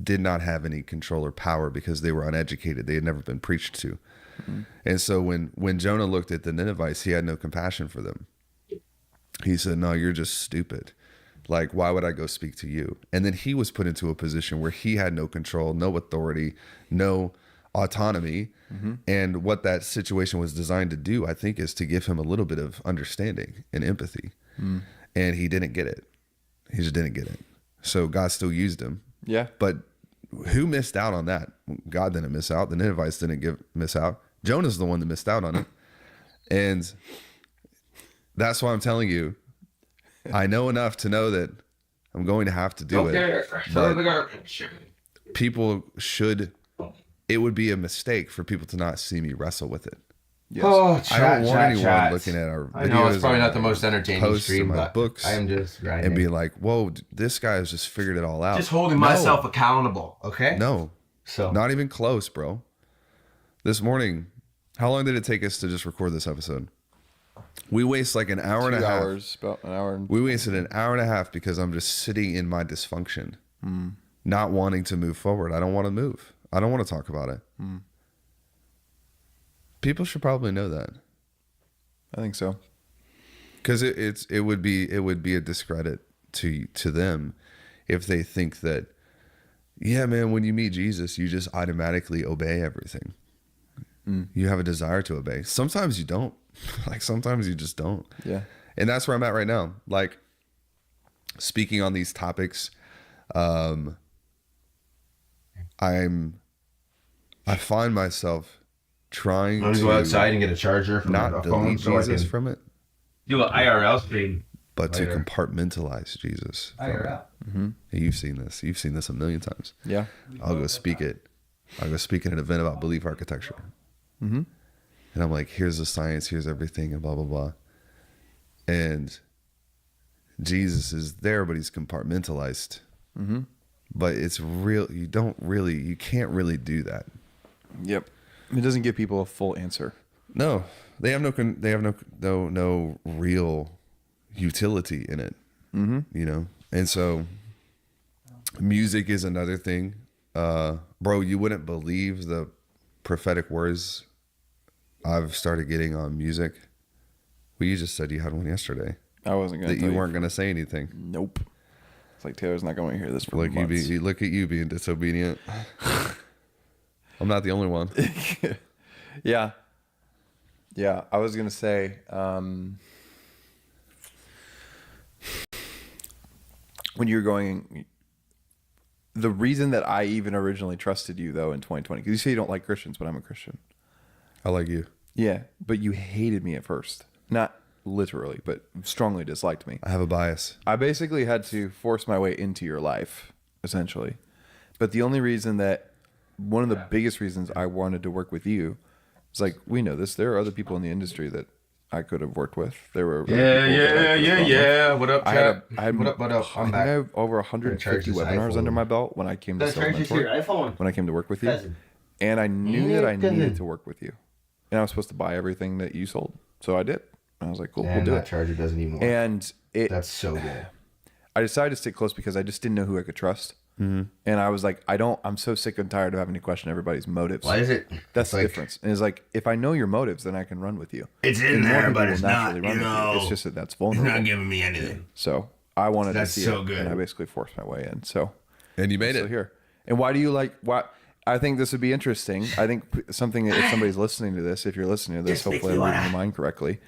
did not have any control or power because they were uneducated. They had never been preached to. Mm-hmm. And so when Jonah looked at the Ninevites, he had no compassion for them. He said, no, you're just stupid. Like, why would I go speak to you? And then he was put into a position where he had no control, no authority, no autonomy. Mm-hmm. And what that situation was designed to do, I think, is to give him a little bit of understanding and empathy. Mm. And he didn't get it. He just didn't get it. So God still used him. Yeah. But who missed out on that? God didn't miss out. The Ninevites didn't miss out. Jonah's the one that missed out on it. And that's why I'm telling you, I know enough to know that I'm going to have to do it. But the garbage. People should, it would be a mistake for people to not see me wrestle with it. Yes. Oh, I don't want anyone looking at our videos. I know it's probably not the most entertaining stream, my but books I am just grinding. and being like, whoa, this guy has just figured it all out. Just holding myself accountable, okay? No, so not even close, bro. This morning, how long did it take us to just record this episode? We waste like an hour and a half. 2 hours, about an hour. We wasted an hour and a half because I'm just sitting in my dysfunction, not wanting to move forward. I don't want to move. I don't want to talk about it. People should probably know that. I think so. Because it would be a discredit to them if they think that, yeah, man, when you meet Jesus, you just automatically obey everything. You have a desire to obey. Sometimes you don't. Like sometimes you just don't. Yeah. And that's where I'm at right now. Like speaking on these topics, I find myself trying to go outside and get a charger from not delete Jesus from it, do an IRL stream, but later. to compartmentalize Jesus. IRL. You've seen this. You've seen this a million times. Yeah. I'll go speak at an event about belief architecture. Mm-hmm. And I'm like, here's the science, here's everything, and blah, blah, blah. And Jesus is there, but he's compartmentalized. Mm-hmm. But it's real. You can't really do that. Yep. It doesn't give people a full answer. No, they have no real utility in it. Mm-hmm. You know, and so music is another thing. Bro, you wouldn't believe the prophetic words I've started getting on music. Well, you just said you had one yesterday. I wasn't going to that you weren't going to say anything. Nope. It's like Taylor's not going to hear this for look months. Look at you being disobedient. I'm not the only one. Yeah. I was going to say, when you're going, the reason that I even originally trusted you though in 2020, because you say you don't like Christians, but I'm a Christian. I like you. Yeah, but you hated me at first. Not literally, but strongly disliked me. I have a bias. I basically had to force my way into your life, essentially. But the only reason one of the biggest reasons I wanted to work with you is like, we know this. There are other people in the industry that I could have worked with. There were Yeah. What up, Chad? What up? I'm back. I have over 150 webinars under my belt when I came to when I came to work with you. And I knew that I needed to work with you. And I was supposed to buy everything that you sold. So I did. And I was like, cool, we'll do that it. charger doesn't even work. And that's so good. I decided to stick close because I just didn't know who I could trust. Mm-hmm. And I was like, I'm so sick and tired of having to question everybody's motives. Why is it? That's the difference. And it's like, if I know your motives, then I can run with you. It's in there, but it's not, It's just that that's vulnerable. It's not giving me anything. So I wanted to see so it. Good. And I basically forced my way in. So. And you made it. Here. And why do you like, I think this would be interesting. I think something that if somebody's listening to this, if you're listening to this, hopefully I'm reading your mind correctly.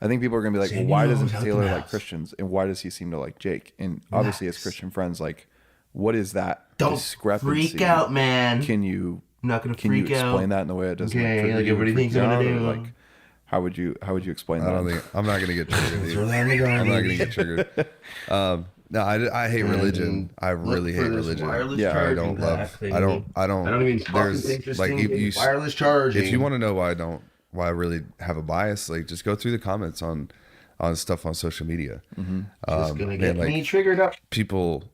I think people are going to be like, well, why doesn't Taylor like Christians? And why does he seem to like Jake? And obviously as Christian friends, like, what is that discrepancy? Freak out, man. Can you, I'm not going to can freak you out. explain that in the way it doesn't Okay, trigger like you everybody thinks I'm going to do. Like, how would you explain that? I'm not going to get triggered. I'm not going to get triggered. No, I hate religion. I really hate religion. Yeah, I don't love. I don't even. There's like you wireless charging. If you want to know why I really have a bias, like just go through the comments on stuff on social media. Mm-hmm. Just gonna get me triggered up. People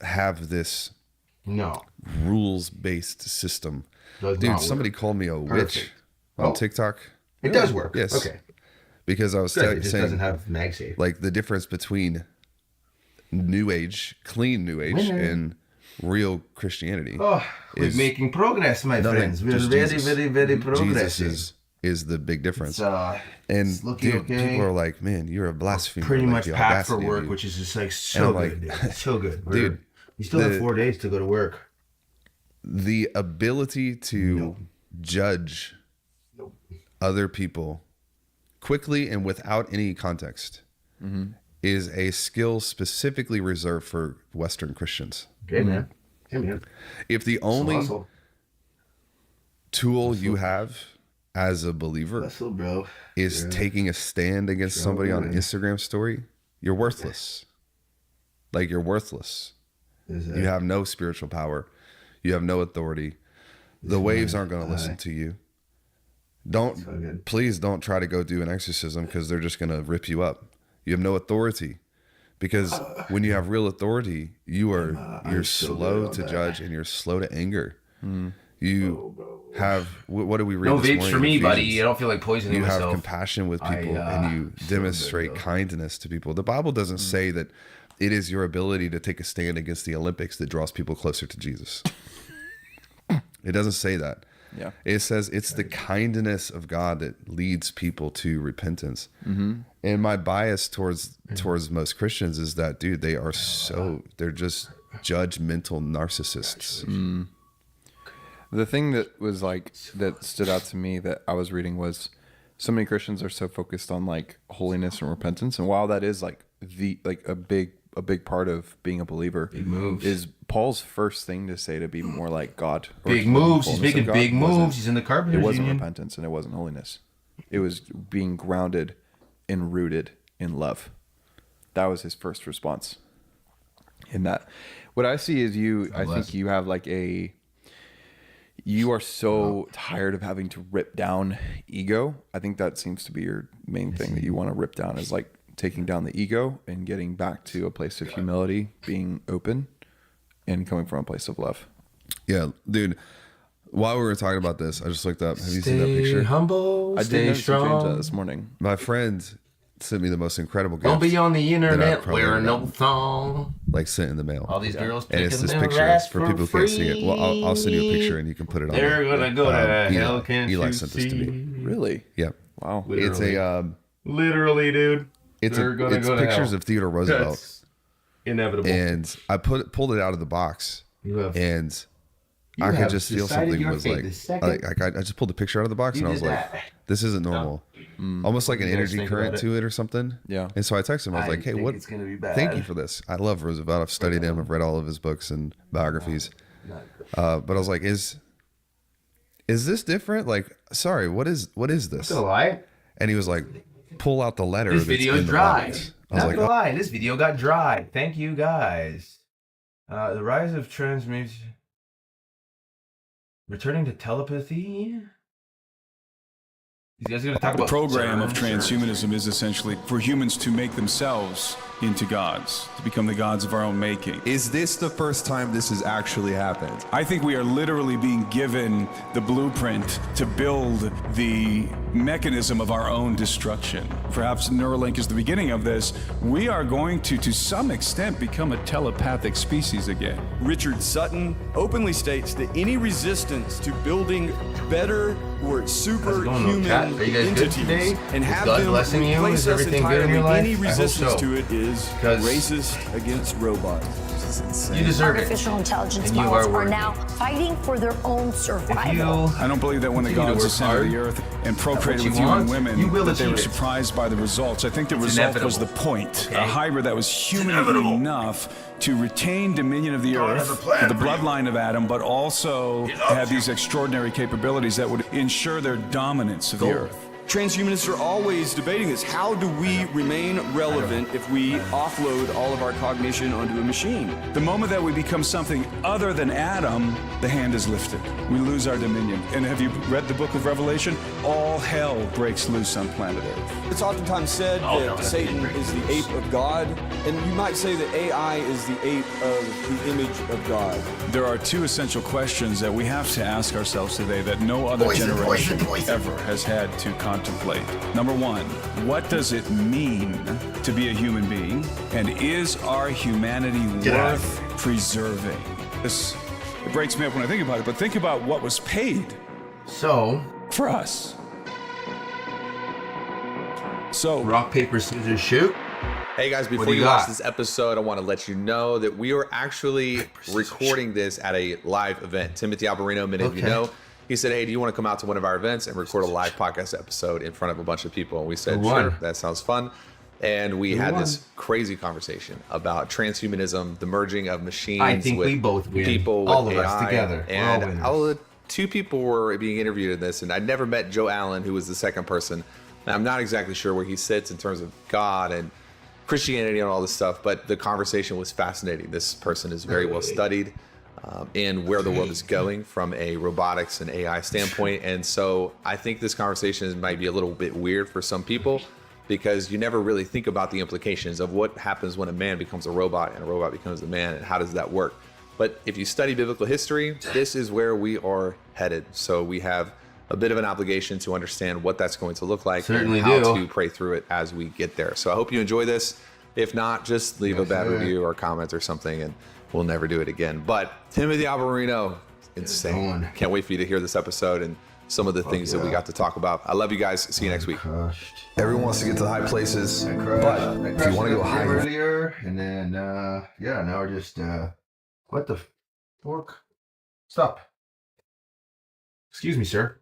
have this rules-based system. Dude, somebody called me a witch on TikTok. It does work. Yes. Okay. Because I was saying, doesn't have MagSafe. Like the difference between clean New Age, and real Christianity. Oh, we're making progress, my friends. We're very progressive. Jesus is the big difference. It's dude, okay. people are like, man, you're a blasphemer. Pretty like, much packed for work, which is just like so good. Dude. So good. Dude, you still have 4 days to go to work. The ability to judge other people quickly and without any context is a skill specifically reserved for Western Christians. Okay, man. Hey, man. If the only tool you have as a believer is taking a stand against somebody on an Instagram story, you're worthless. Like, you're worthless. You have no spiritual power. You have no authority. The waves aren't going to listen to you. Please don't try to go do an exorcism because they're just going to rip you up. You have no authority, because when you have real authority, you're slow to judge and you're slow to anger. You have, what do we read? No this vapes morning for in me, Ephesians? buddy. I don't feel like poisoning myself. You have compassion with people and you demonstrate kindness to people. The Bible doesn't say that it is your ability to take a stand against the Olympics that draws people closer to Jesus. It doesn't say that. Yeah. It says it's the kindness of God that leads people to repentance. And my bias towards most Christians is that, dude, they're just judgmental narcissists. The thing that stood out to me that I was reading was so many Christians are so focused on like holiness and repentance. And while that is like a big part of being a believer, is Paul's first thing to say to be more like God. Big moves. He's making big moves. He's in the carpenters. It wasn't union. repentance and it wasn't holiness. It was being grounded and rooted in love. That was his first response. In that, what I see is I think you have like you are so tired of having to rip down ego. I think that seems to be your main thing that you want to rip down, is like taking down the ego and getting back to a place of humility, being open, and coming from a place of love. Yeah, dude. While we were talking about this, I just looked up. Have you seen that picture? Stay humble. I Stay did notice you changed that strong. this morning. My friend sent me the most incredible gift. Don't be on the internet probably wearing never no thong. like sent in the mail. All these girls And it's picking this their picture ass for people who can't see it. Well, I'll send you a picture and you can put it on. They're gonna go to hell, can't Eli you sent this to see? me. Really? Yeah, Wow. it's a Literally, dude. it's They're gonna it's go to pictures hell. of Theodore Roosevelt, That's inevitable. and I pulled it out of the box, You have- and you I could have just feel decided something your was fate like, the second I just pulled the picture out of the box, you and I was did like, that. this isn't normal. Almost like an You guys energy think current about it? to it or something. Yeah. And so I texted him. I was like, hey, think what? it's gonna be bad. Thank you for this. I love Roosevelt. I've studied him. I've read all of his books and biographies. But I was like, is this different? Like, sorry, what is this? Not gonna lie. And he was like, pull out the letter. This that's video's in the dry. box. I was Not like, gonna oh, lie. This video got dry. Thank you guys. The rise of transmutation. Returning to telepathy. These guys are gonna talk The about program of terms. transhumanism is essentially for humans to make themselves into gods, to become the gods of our own making. Is this the first time this has actually happened? I think we are literally being given the blueprint to build the mechanism of our own destruction. Perhaps Neuralink is the beginning of this. We are going to some extent, become a telepathic species again. Richard Sutton openly states that any resistance to building better or How's it superhuman going, chat? Are you guys good entities today? and Is have God them blessing you? replace Is us everything good in entirely, your life? any I hope resistance so. to it is Because racist against robots. you deserve it. Artificial intelligence And you models are are worthy. now fighting for their own If survival. you I don't believe that when the Continue to gods work ascended hard the earth and procreated you with human want, women, you will that they were achieve it. surprised by the results. I think the It's result was the inevitable. point. Okay? A hybrid that was human enough to retain dominion of the God has a earth, plan the for you. bloodline of Adam, but also have these extraordinary capabilities that would ensure their dominance of the earth. Transhumanists are always debating this. How do we remain relevant if we offload all of our cognition onto a machine? The moment that we become something other than Adam, the hand is lifted. We lose our dominion. And have you read the book of Revelation? All hell breaks loose on planet Earth. It's oftentimes said that Satan is the ape of God, and you might say that AI is the ape of the image of God. There are two essential questions that we have to ask ourselves today that no other generation ever has had to contemplate. Number one, what does it mean to be a human being? And is our humanity worth preserving? It breaks me up when I think about it, but think about what was paid so for us. So, rock paper scissors shoot. Hey guys, do before you you watch got? this episode, I want to let you know that we are actually recording this at a live event. Timothy Alberino, many of you Okay. know, he said, hey, do you want to come out to one of our events and record a live podcast episode in front of a bunch of people? And we said, Who won? sure, that sounds fun. And we Who had won? this crazy conversation about transhumanism, the merging of machines I think with we both win. people, with All of AI. us together. We're all And winners. two people were being interviewed in this, and I'd never met Joe Allen, who was the second person. And I'm not exactly sure where he sits in terms of God and Christianity and all this stuff, but the conversation was fascinating. This person is very well studied in where the world is going from a robotics and AI standpoint. And so I think this conversation might be a little bit weird for some people because you never really think about the implications of what happens when a man becomes a robot and a robot becomes a man and how does that work. But if you study biblical history, this is where we are headed. So we have a bit of an obligation to understand what that's going to look like Certainly and how do. to pray through it as we get there. So I hope you enjoy this. If not, just leave a bad review or comment or something and we'll never do it again. But Timothy Alberino, insane. Can't wait for you to hear this episode and some of the things that we got to talk about. I love you guys. See you next week. Everyone wants to get to the high places, but if you want to go higher, earlier, and then yeah, now we're just what the fork? Stop. Excuse me, sir.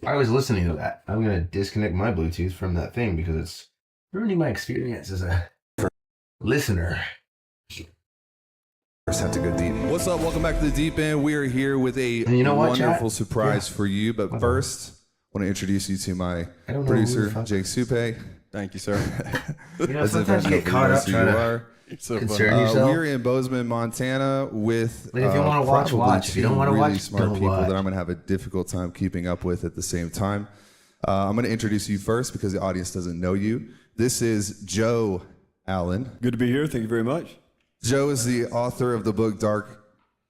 I was listening to that. I'm gonna disconnect my Bluetooth from that thing because it's ruining my experience as a listener. first have to go deep. What's up? Welcome back to the Deep End. We are here with a And you know what, wonderful chat? surprise Yeah. for you. But first, I want to introduce you to my I don't know producer, who the fuck- Jake Supe. Thank you, sir. You know, As if sometimes you I get know caught up who trying you to are. concern yourself. We're in Bozeman, Montana with Like, if you wanna watch, probably watch. If you don't two wanna really watch, smart don't people watch. that I'm going to have a difficult time keeping up with at the same time. I'm going to introduce you first because the audience doesn't know you. This is Joe Allen. Good to be here. Thank you very much. Joe is the author of the book Dark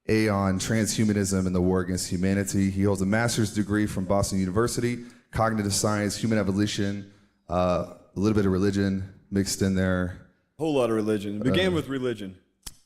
Aeon, Transhumanism and the War Against Humanity. He holds a master's degree from Boston University, cognitive science, human evolution, a little bit of religion mixed in there. Whole lot of religion. It began with religion.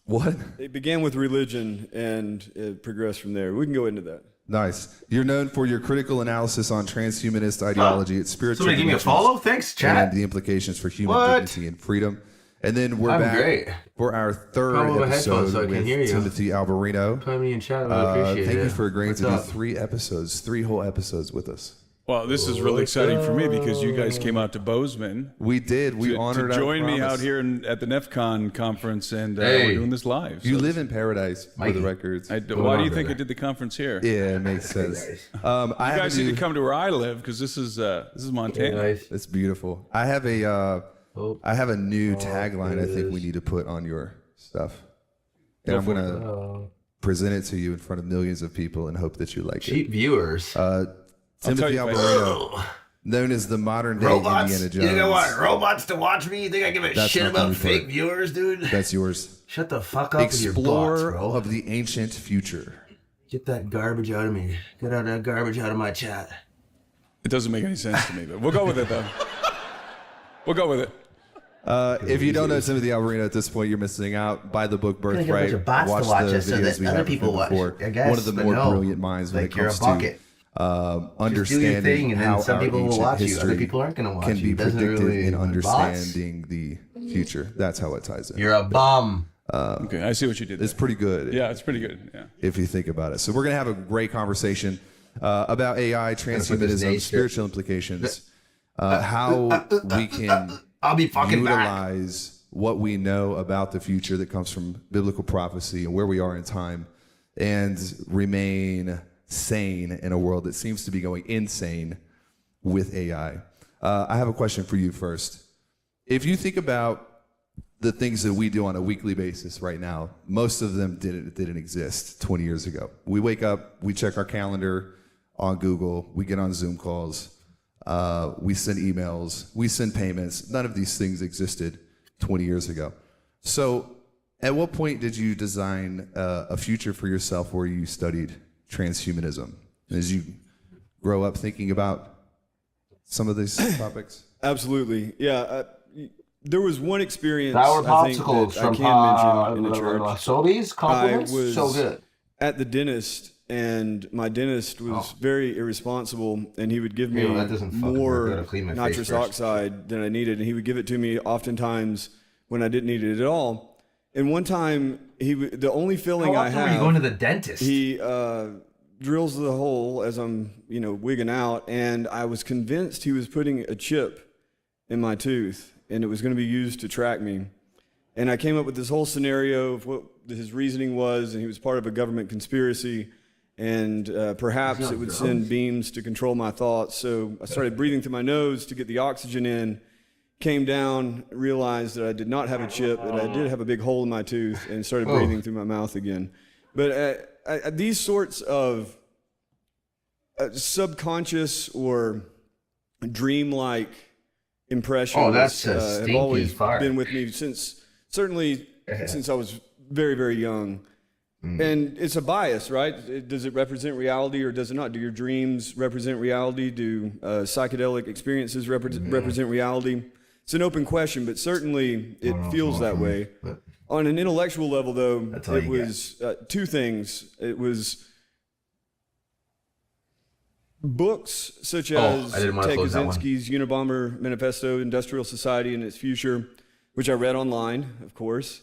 What? It began with religion and it progressed from there. We can go into that. Nice. You're known for your critical analysis on transhumanist ideology, its spiritual Somebody give me a follow? Thanks, chat. and the implications for human dignity and freedom. And then we're I'm back great. for our third Come over headphones episode so I can with hear you. Timothy Alberino. Put me in chat. I appreciate it. Thank you for agreeing What's to do up? 3 episodes, 3 whole episodes with us. Well, this is really exciting for me because you guys came out to Bozeman. We did. We honored to our join me promise. out here at the NEFCON conference, and Hey. we're doing this live. You so live in paradise, for Mikey. the records. why do you on, think brother? I did the conference here? Yeah, it makes sense. I You have guys a need new, to come to where I live because this is Montana. Nice. It's beautiful. I have a new tagline I think we need to put on your stuff. And I'm going to present it to you in front of millions of people and hope that you like Cheap viewers. it. Timothy tell you, Alberino, known as the modern day Robots? Indiana Jones. You think I want robots to watch me? You think I give a That's shit not the about new fake part. viewers, dude? That's yours. Shut the fuck up with your bots, Explorer bro. of the ancient future. Get that garbage out of me. Get out that garbage out of my chat. It doesn't make any sense to me, but we'll go with it though. We'll go with it. If you don't know Timothy Alberino at this point, you're missing out. Buy the book Gonna get a Birthright. bunch of bots to Watch watch the us so videos that we other have people watch, before. I guess, One of the but more no. brilliant minds when Like it you're a comes bucket. to Just do understanding your thing, and then how some our people will ancient watch you. Other history people aren't gonna watch can you. be It doesn't predicted really- in bots. understanding the future. That's how it ties in. You're a bum. Okay, I see what you did. It's There. pretty good. Yeah, it's pretty good. Yeah. If you think about it. So we're going to have a great conversation about AI, put this transhumanism, nation- spiritual implications, how we can I'll be fucking back. utilize what we know about the future that comes from biblical prophecy and where we are in time and remain sane in a world that seems to be going insane with AI. I have a question for you first. If you think about the things that we do on a weekly basis right now, most of them didn't exist 20 years ago. We wake up, we check our calendar on Google, we get on Zoom calls, we send emails, we send payments. None of these things existed 20 years ago. So at what point did you design a future for yourself where you studied transhumanism? As you grow up thinking about some of these topics? Absolutely. Yeah. There was one experience Sour I think popsicles that I from can mention in a church. Sobeys? Compliments? I was So good. at the dentist, and my dentist was very irresponsible, and he would give me Ew, that doesn't fucking work. more Gotta clean my face nitrous first. oxide than I needed, and he would give it to me oftentimes when I didn't need it at all. And one time, the only filling How I often have, were you going to the dentist? he drills the hole as I'm, wigging out, and I was convinced he was putting a chip in my tooth, and it was going to be used to track me. And I came up with this whole scenario of what his reasoning was, and he was part of a government conspiracy, and perhaps it would send beams to control my thoughts. So I started breathing through my nose to get the oxygen in, came down, realized that I did not have a chip, that I did have a big hole in my tooth, and started breathing through my mouth again. But these sorts of subconscious or dreamlike impressions have always been with me since I was very, very young. And it's a bias, right? Does it represent reality or does it not? Do your dreams represent reality? Do psychedelic experiences represent reality? It's an open question, but certainly it feels that way. On an intellectual level, though, it was two things. It was books such as Ted Kaczynski's Unabomber Manifesto, Industrial Society and Its Future, which I read online, of course.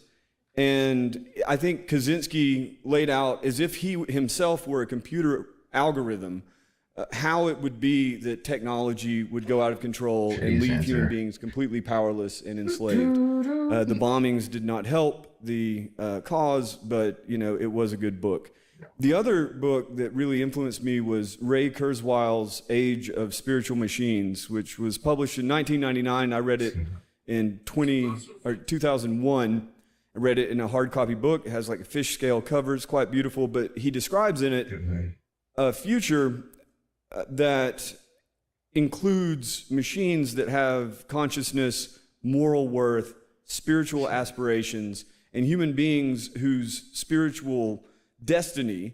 And I think Kaczynski laid out, as if he himself were a computer algorithm, how it would be that technology would go out of control and leave human beings completely powerless and enslaved. The bombings did not help the cause, but it was a good book. The other book that really influenced me was Ray Kurzweil's Age of Spiritual Machines, which was published in 1999. I read it in 2001. I read it in a hard copy book. It has like fish scale covers, quite beautiful, but he describes in it a future that includes machines that have consciousness moral worth, spiritual aspirations, and human beings whose spiritual destiny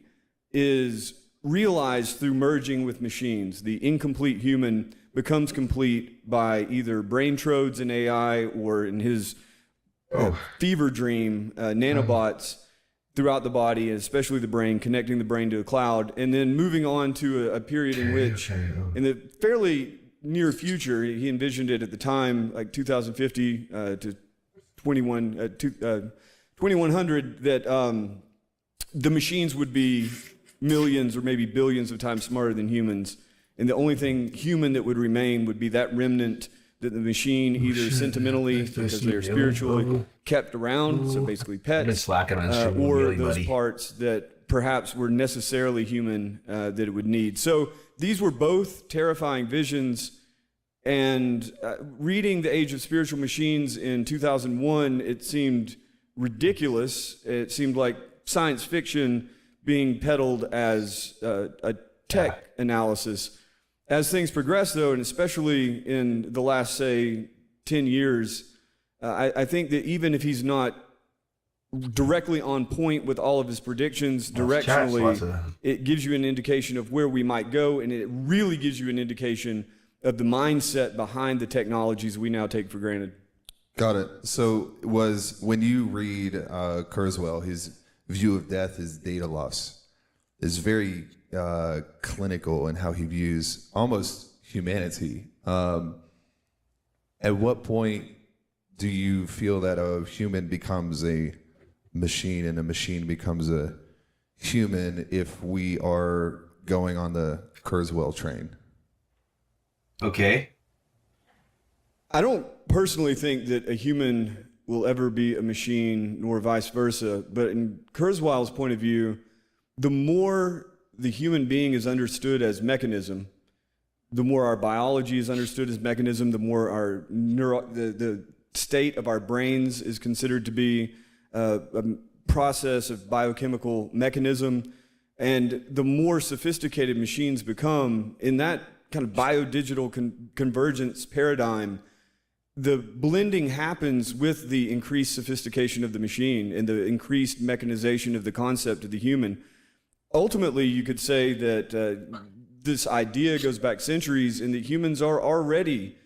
is realized through merging with machines. The incomplete human becomes complete by either brain trodes in AI or in his fever dream, nanobots throughout the body, and especially the brain, connecting the brain to the cloud, and then moving on to a period in which, in the fairly near future, he envisioned it at the time, like 2050 to 2100, that the machines would be millions or maybe billions of times smarter than humans, and the only thing human that would remain would be that remnant that the machine either sentimentally, because they're spiritually, kept around, so basically pets, or those parts that perhaps were necessarily human that it would need. So these were both terrifying visions, and reading The Age of Spiritual Machines in 2001, it seemed ridiculous. It seemed like science fiction being peddled as a tech analysis. As things progress, though, and especially in the last, say, 10 years, I think that even if he's not directly on point with all of his predictions directionally, it gives you an indication of where we might go, and it really gives you an indication of the mindset behind the technologies we now take for granted. Got it. So when you read Kurzweil, his view of death is data loss, is very clinical in how he views almost humanity. At what point do you feel that a human becomes a machine and a machine becomes a human if we are going on the Kurzweil train? Okay. I don't personally think that a human will ever be a machine, nor vice versa. But in Kurzweil's point of view, the more the human being is understood as mechanism, the more our biology is understood as mechanism, the more our the state of our brains is considered to be a process of biochemical mechanism, and the more sophisticated machines become in that kind of biodigital convergence paradigm, the blending happens with the increased sophistication of the machine and the increased mechanization of the concept of the human. Ultimately, you could say that this idea goes back centuries, and that humans are already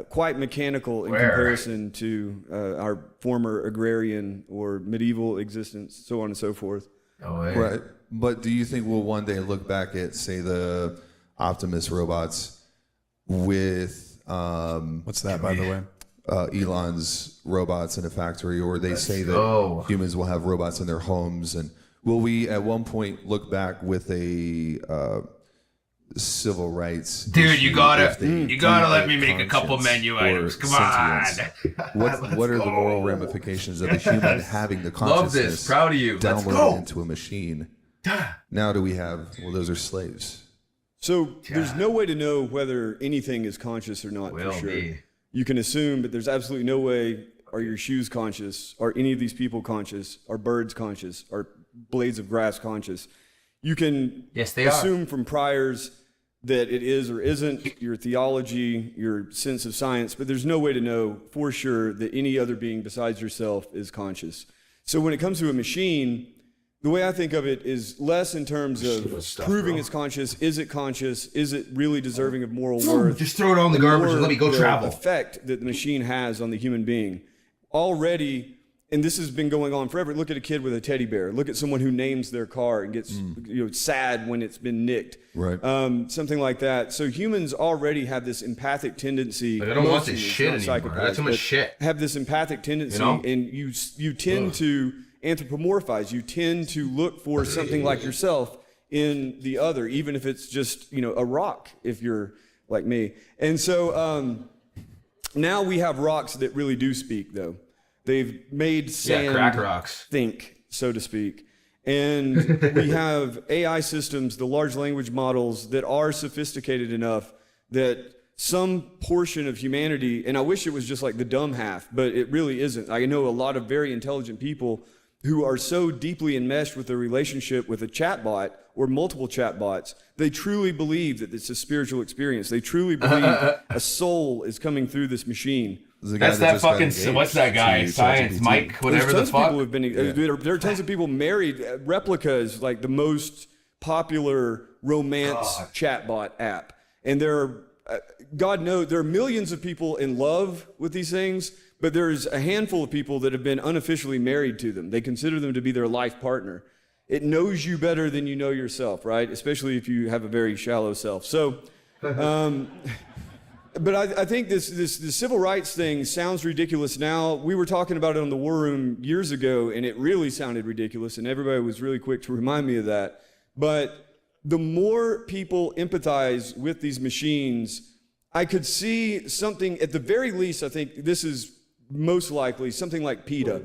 quite mechanical in comparison to our former agrarian or medieval existence, so on and so forth. Right. But do you think we'll one day look back at, say, the Optimus robots with what's that, by the way? Elon's robots in a factory, or they say that humans will have robots in their homes, and will we at one point look back with a civil rights? Dude, you gotta let me make a couple menu items. Come on. What are the moral ramifications of the human having the consciousness? Love this. Proud of you. Downloaded into a machine? Now do we have? Well, those are slaves. So there's no way to know whether anything is conscious or not, for sure. You can assume, but there's absolutely no way. Are your shoes conscious? Are any of these people conscious? Are birds conscious? Are blades of grass conscious? You can assume from priors that it is or isn't, your theology, your sense of science, but there's no way to know for sure that any other being besides yourself is conscious. So when it comes to a machine, the way I think of it is less in terms of proving it's conscious. Is it conscious? Is it really deserving of moral worth? Just throw it on the garbage and let me go travel. The effect that the machine has on the human being. Already, and this has been going on forever. Look at a kid with a teddy bear. Look at someone who names their car and gets sad when it's been nicked. Right. Something like that. So humans already have this empathic tendency. Like, I don't want this shit anymore. That's too much shit. Have this empathic tendency, and you tend to anthropomorphize. You tend to look for something like yourself in the other, even if it's just a rock, if you're like me. And so now we have rocks that really do speak, though. They've made sand crack rocks think, so to speak. And we have AI systems, the large language models, that are sophisticated enough that some portion of humanity, and I wish it was just like the dumb half, but it really isn't. I know a lot of very intelligent people who are so deeply enmeshed with their relationship with a chatbot or multiple chatbots, they truly believe that it's a spiritual experience. They truly believe a soul is coming through this machine. The guy That's that just got fucking. engaged What's that guy? to Science ChatGPT. Mike, whatever the Tons of fuck. people have been. There are tons of people married. Replicas, like the most popular romance chatbot app, and there are, God knows, there are millions of people in love with these things, but there's a handful of people that have been unofficially married to them. They consider them to be their life partner. It knows you better than you know yourself, right? Especially if you have a very shallow self. So, but I think this civil rights thing sounds ridiculous now. We were talking about it on the War Room years ago, and it really sounded ridiculous, and everybody was really quick to remind me of that. But the more people empathize with these machines, I could see something, at the very least, I think this is most likely something like PETA.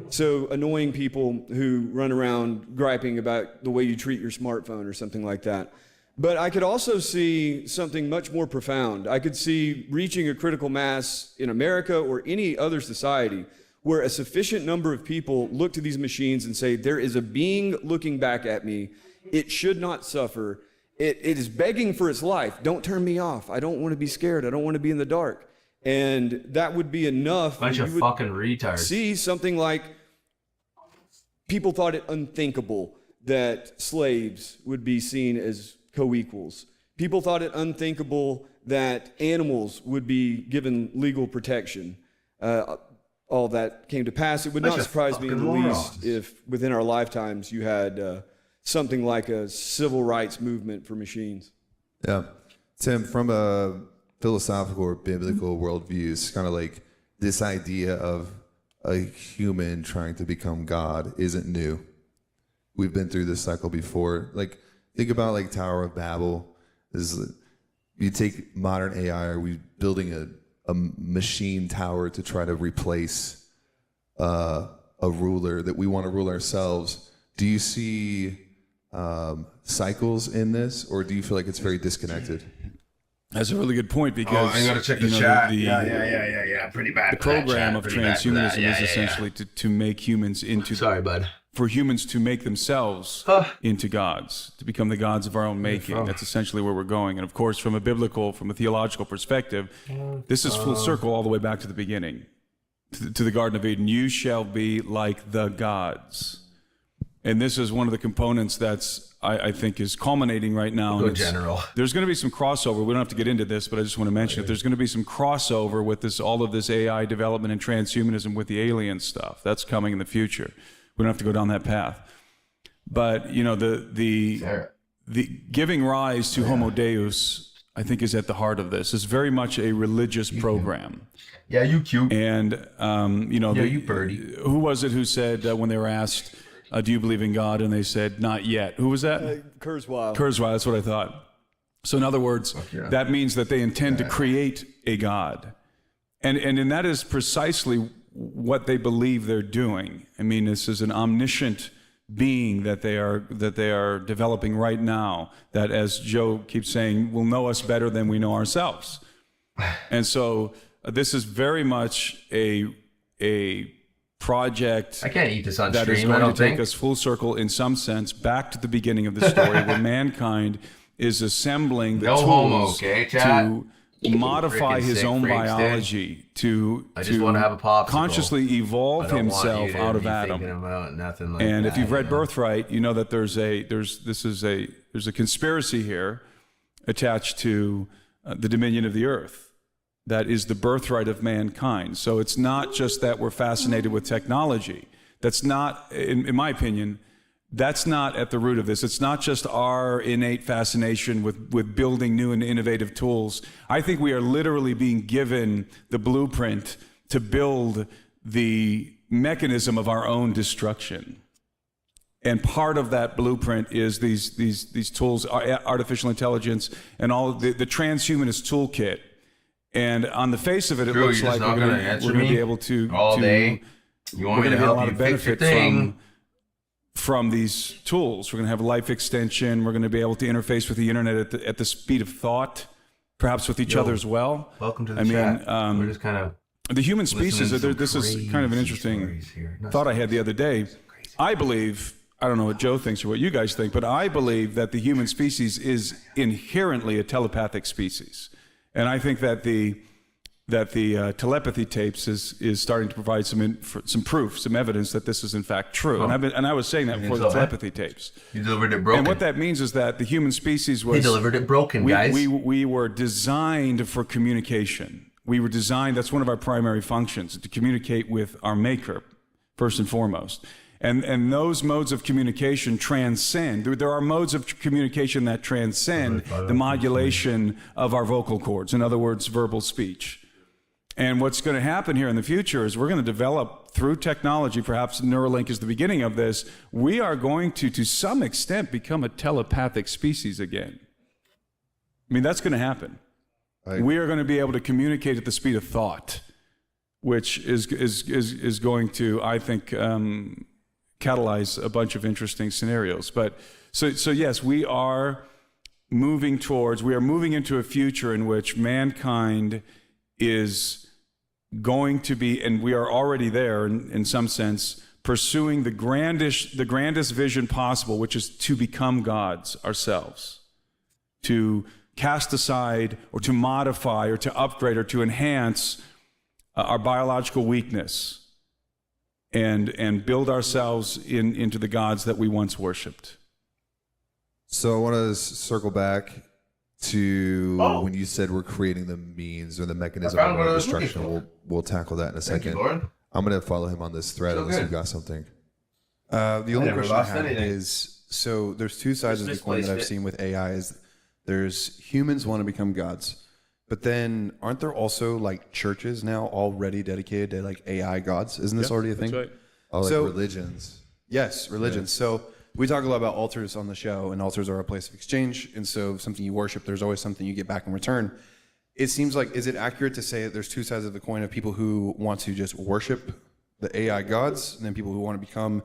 So annoying people who run around griping about the way you treat your smartphone or something like that. But I could also see something much more profound. I could see reaching a critical mass in America or any other society where a sufficient number of people look to these machines and say, there is a being looking back at me. It should not suffer. It is begging for its life. Don't turn me off. I don't want to be scared. I don't want to be in the dark. And that would be enough. Bunch of fucking retards. See something like people thought it unthinkable that slaves would be seen as co-equals. People thought it unthinkable that animals would be given legal protection. All that came to pass. It would not surprise me in the least if within our lifetimes you had something like a civil rights movement for machines. Yeah. Tim, from a philosophical or biblical worldview, it's kind of like this idea of a human trying to become God isn't new. We've been through this cycle before. Like, think about like Tower of Babel. You take modern AI, are we building a machine tower to try to replace a ruler that we want to rule ourselves? Do you see cycles in this, or do you feel like it's very disconnected? That's a really good point, because I gotta check the chat. Yeah. Pretty bad. The program of transhumanism is essentially to make humans into. Sorry, bud. For humans to make themselves into gods, to become the gods of our own making. That's essentially where we're going. And of course, from a theological perspective, this is full circle all the way back to the beginning, to the Garden of Eden. You shall be like the gods. And this is one of the components that's, I think, is culminating right now. Go general. There's going to be some crossover. We don't have to get into this, but I just want to mention it. There's going to be some crossover with all of this AI development and transhumanism with the alien stuff. That's coming in the future. We don't have to go down that path. But, the giving rise to Homo Deus, I think, is at the heart of this. It's very much a religious program. Yeah, you cute. And, you birdie. Who was it who said when they were asked, do you believe in God? And they said, not yet. Who was that? Kurzweil. Kurzweil, that's what I thought. So in other words, that means that they intend to create a God. And that is precisely what they believe they're doing. I mean, this is an omniscient being that they are developing right now, that, as Joe keeps saying, will know us better than we know ourselves. And so this is very much a project. I can't eat this on that stream. is going to take us full circle, in some sense, back to the beginning of the story, where mankind is assembling the tools to modify his own biology, to want to have a popsicle. consciously evolve himself out of Adam. And if you've read Birthright, you know that there's a conspiracy here attached to the dominion of the earth. That is the birthright of mankind. So it's not just that we're fascinated with technology. That's not, in my opinion, that's not at the root of this. It's not just our innate fascination with building new and innovative tools. I think we are literally being given the blueprint to build the mechanism of our own destruction. And part of that blueprint is these tools, artificial intelligence, and all the transhumanist toolkit. And on the face of it, it looks like we're going to be able to all day. You want me to help you fix your thing? From these tools. We're going to have life extension. We're going to be able to interface with the internet at the speed of thought, perhaps with each other as well. Welcome to the chat. We're just kind of the human species. This is kind of an interesting thought I had the other day. I believe, I don't know what Joe thinks or what you guys think, but I believe that the human species is inherently a telepathic species. And I think that that the telepathy tapes is starting to provide some proof, some evidence that this is in fact true. And I was saying that before the telepathy tapes. You delivered it broken. And what that means is that the human species was... He delivered it broken, guys. We were designed for communication. We were designed, that's one of our primary functions, to communicate with our maker, first and foremost. And those modes of communication transcend. There are modes of communication that transcend the modulation of our vocal cords. In other words, verbal speech. And what's going to happen here in the future is we're going to develop through technology, perhaps Neuralink is the beginning of this, we are going to some extent, become a telepathic species again. I mean, that's going to happen. We are going to be able to communicate at the speed of thought, which is going to, I think, catalyze a bunch of interesting scenarios. But so yes, we are moving into a future in which mankind is going to be, and we are already there in some sense, pursuing the grandest vision possible, which is to become gods ourselves, to cast aside or to modify or to upgrade or to enhance our biological weakness and build ourselves into the gods that we once worshipped. So I want to circle back to when you said we're creating the means or the mechanism of our destruction. We'll tackle that in a second. Thank you, Lord. I'm going to follow him on this thread unless you've got something. The only question I have anything. is, so there's two sides of the coin that I've seen with AI. Is there's humans want to become gods, but then aren't there also like churches now already dedicated to like AI gods? Isn't this already a thing? That's right. Oh, like religions. Yes, religions. Yeah. So we talk a lot about altars on the show, and altars are a place of exchange. And so if something you worship, there's always something you get back in return. It seems like, is it accurate to say that there's two sides of the coin of people who want to just worship the AI gods and then people who want to become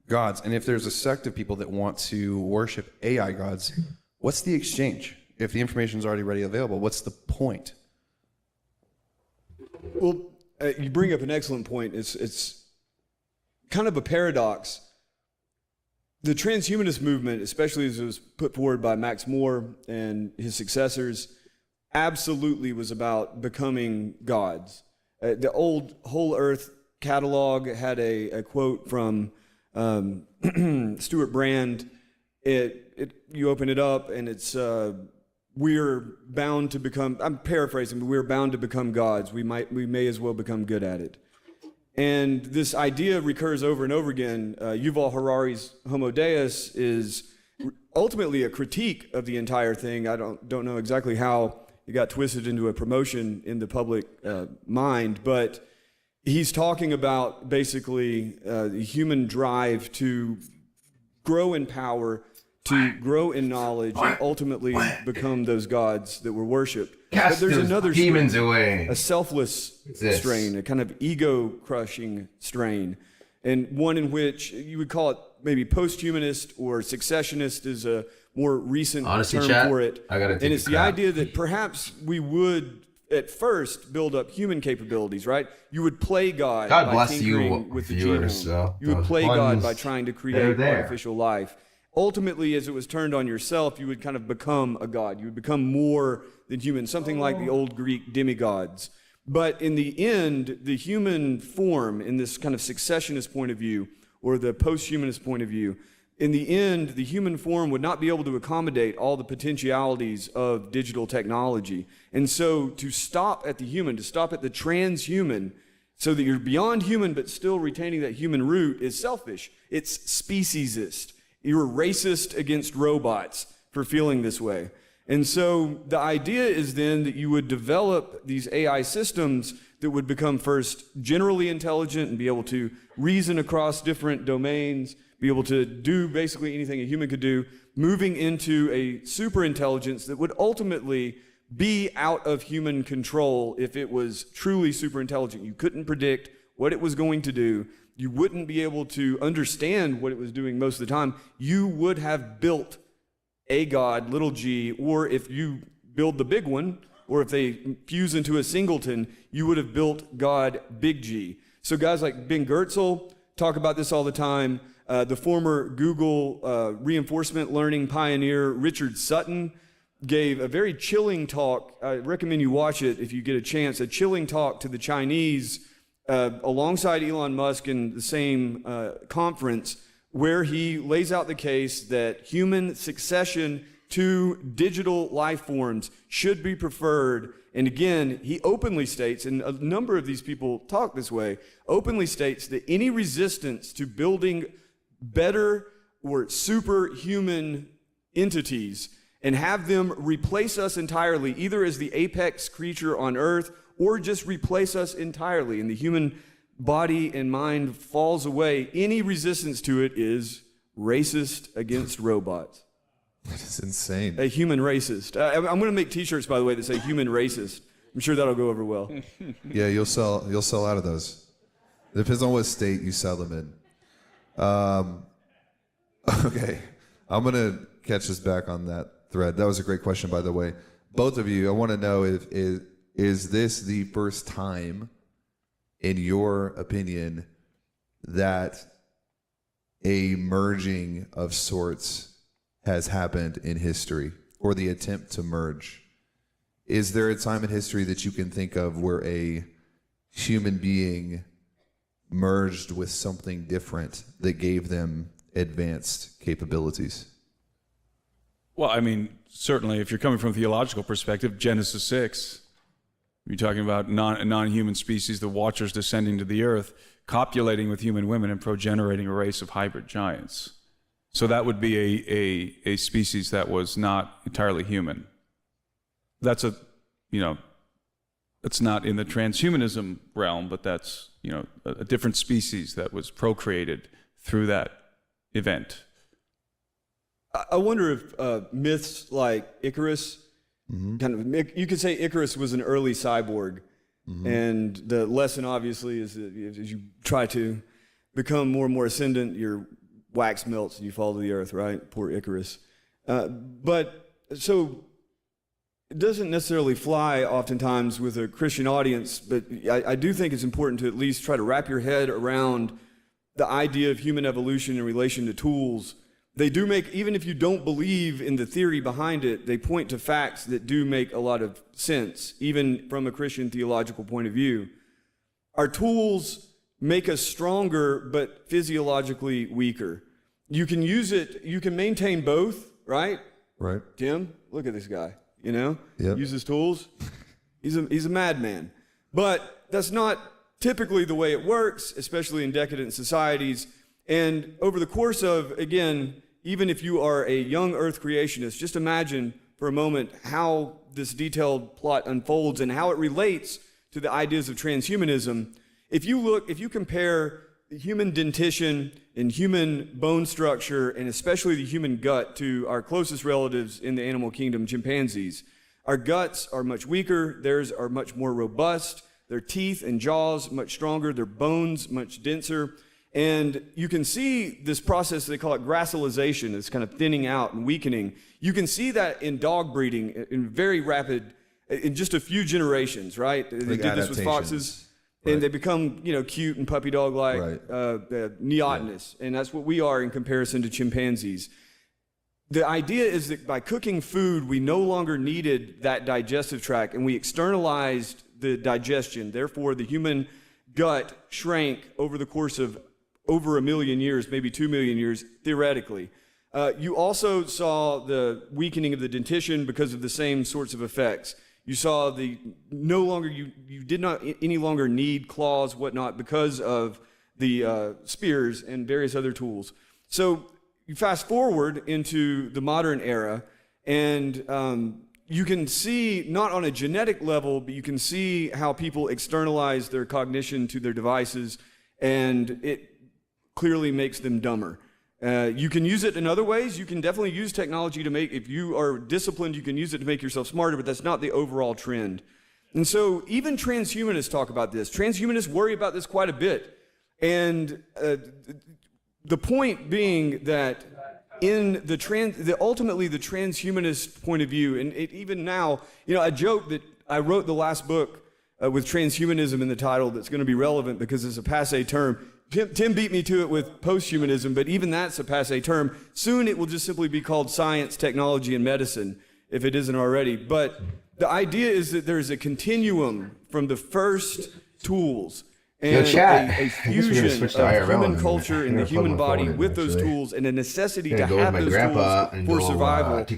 gods? And if there's a sect of people that want to worship AI gods, what's the exchange? If the information is already ready available, what's the point? Well, you bring up an excellent point. It's kind of a paradox. The transhumanist movement, especially as it was put forward by Max Moore and his successors, absolutely was about becoming gods. The old Whole Earth catalog had a quote from Stuart Brand. You open it up and it's we're bound to become, I'm paraphrasing, but we're bound to become gods. We may as well become good at it. And this idea recurs over and over again. Yuval Harari's Homo Deus is ultimately a critique of the entire thing. I don't know exactly how it got twisted into a promotion in the public mind, but he's talking about basically the human drive to grow in power, to grow in knowledge, and ultimately become those gods that were worshipped. Cast but there's another demons strain, away. a selfless strain, a kind of ego-crushing strain, and one in which you would call it maybe post-humanist or successionist is a more recent term for it. And it's the idea that perhaps we would at first build up human capabilities, right? You would play God by tinkering with the genome. You would play God by trying to create artificial life. Ultimately, as it was turned on yourself, you would kind of become a god. You would become more than human, something like the old Greek demigods. But in the end, the human form, in this kind of successionist point of view, or the post-humanist point of view, in the end, the human form would not be able to accommodate all the potentialities of digital technology. And so to stop at the human, to stop at the transhuman, so that you're beyond human but still retaining that human root, is selfish. It's speciesist. You're racist against robots for feeling this way. And so the idea is then that you would develop these AI systems that would become first generally intelligent and be able to reason across different domains, be able to do basically anything a human could do, moving into a super intelligence that would ultimately be out of human control if it was truly super intelligent. You couldn't predict what it was going to do. You wouldn't be able to understand what it was doing most of the time. You would have built a god, little g, or if you build the big one, or if they fuse into a singleton, you would have built God, big G. So guys like Ben Goertzel talk about this all the time. The former Google reinforcement learning pioneer Richard Sutton gave a very chilling talk. I recommend you watch it if you get a chance. A chilling talk to the Chinese alongside Elon Musk in the same conference, where he lays out the case that human succession to digital life forms should be preferred. And again, he openly states, and a number of these people talk this way, openly states that any resistance to building better or superhuman entities and have them replace us entirely, either as the apex creature on earth or just replace us entirely, and the human body and mind falls away, any resistance to it is racist against robots. That is insane. A human racist. I'm going to make T-shirts, by the way, that say "human racist." I'm sure that'll go over well. Yeah, you'll sell out of those. It depends on what state you sell them in. Okay, I'm going to catch us back on that thread. That was a great question, by the way. Both of you, I want to know is this the first time, in your opinion, that a merging of sorts has happened in history, or the attempt to merge? Is there a time in history that you can think of where a human being merged with something different that gave them advanced capabilities? Well, I mean, certainly if you're coming from a theological perspective, Genesis 6, you're talking about non-human species, the watchers descending to the earth, copulating with human women and progenerating a race of hybrid giants. So that would be a species that was not entirely human. That's it's not in the transhumanism realm, but that's, a different species that was procreated through that event. I wonder if myths like Icarus, you could say Icarus was an early cyborg, and the lesson obviously is that as you try to become more and more ascendant, your wax melts and you fall to the earth, right? Poor Icarus. But so it doesn't necessarily fly oftentimes with a Christian audience, but I do think it's important to at least try to wrap your head around the idea of human evolution in relation to tools. They do make, even if you don't believe in the theory behind it, they point to facts that do make a lot of sense, even from a Christian theological point of view. Our tools make us stronger, but physiologically weaker. You can use it, you can maintain both, right? Right. Tim, look at this guy, Yep. Uses tools. He's a madman. But that's not typically the way it works, especially in decadent societies. And over the course of, again, even if you are a young earth creationist, just imagine for a moment how this detailed plot unfolds and how it relates to the ideas of transhumanism. If you compare human dentition and human bone structure, and especially the human gut, to our closest relatives in the animal kingdom, chimpanzees, our guts are much weaker, theirs are much more robust, their teeth and jaws much stronger, their bones much denser. And you can see this process, they call it gracilization, it's kind of thinning out and weakening. You can see that in dog breeding in very rapid, in just a few generations, right? They did this with foxes. Right. And they become, cute and puppy dog-like, right. Neotenous. And that's what we are in comparison to chimpanzees. The idea is that by cooking food, we no longer needed that digestive tract, and we externalized the digestion. Therefore, the human gut shrank over the course of over 1 million years, maybe 2 million years, theoretically. You also saw the weakening of the dentition because of the same sorts of effects. You saw you did not any longer need claws, whatnot, because of the spears and various other tools. So you fast forward into the modern era, and you can see, not on a genetic level, but you can see how people externalize their cognition to their devices, and it clearly makes them dumber. You can use it in other ways. You can definitely use technology to make, if you are disciplined, you can use it to make yourself smarter, but that's not the overall trend. And so even transhumanists talk about this. Transhumanists worry about this quite a bit. And the point being that in ultimately the transhumanist point of view, and even now, a joke that I wrote the last book with transhumanism in the title that's going to be relevant because it's a passé term. Tim beat me to it with posthumanism, but even that's a passé term. Soon it will just simply be called science, technology, and medicine. if it isn't already. But the idea is that there's a continuum from the first tools and a fusion of human culture and the human body with those tools, and a necessity to have those tools for survival. And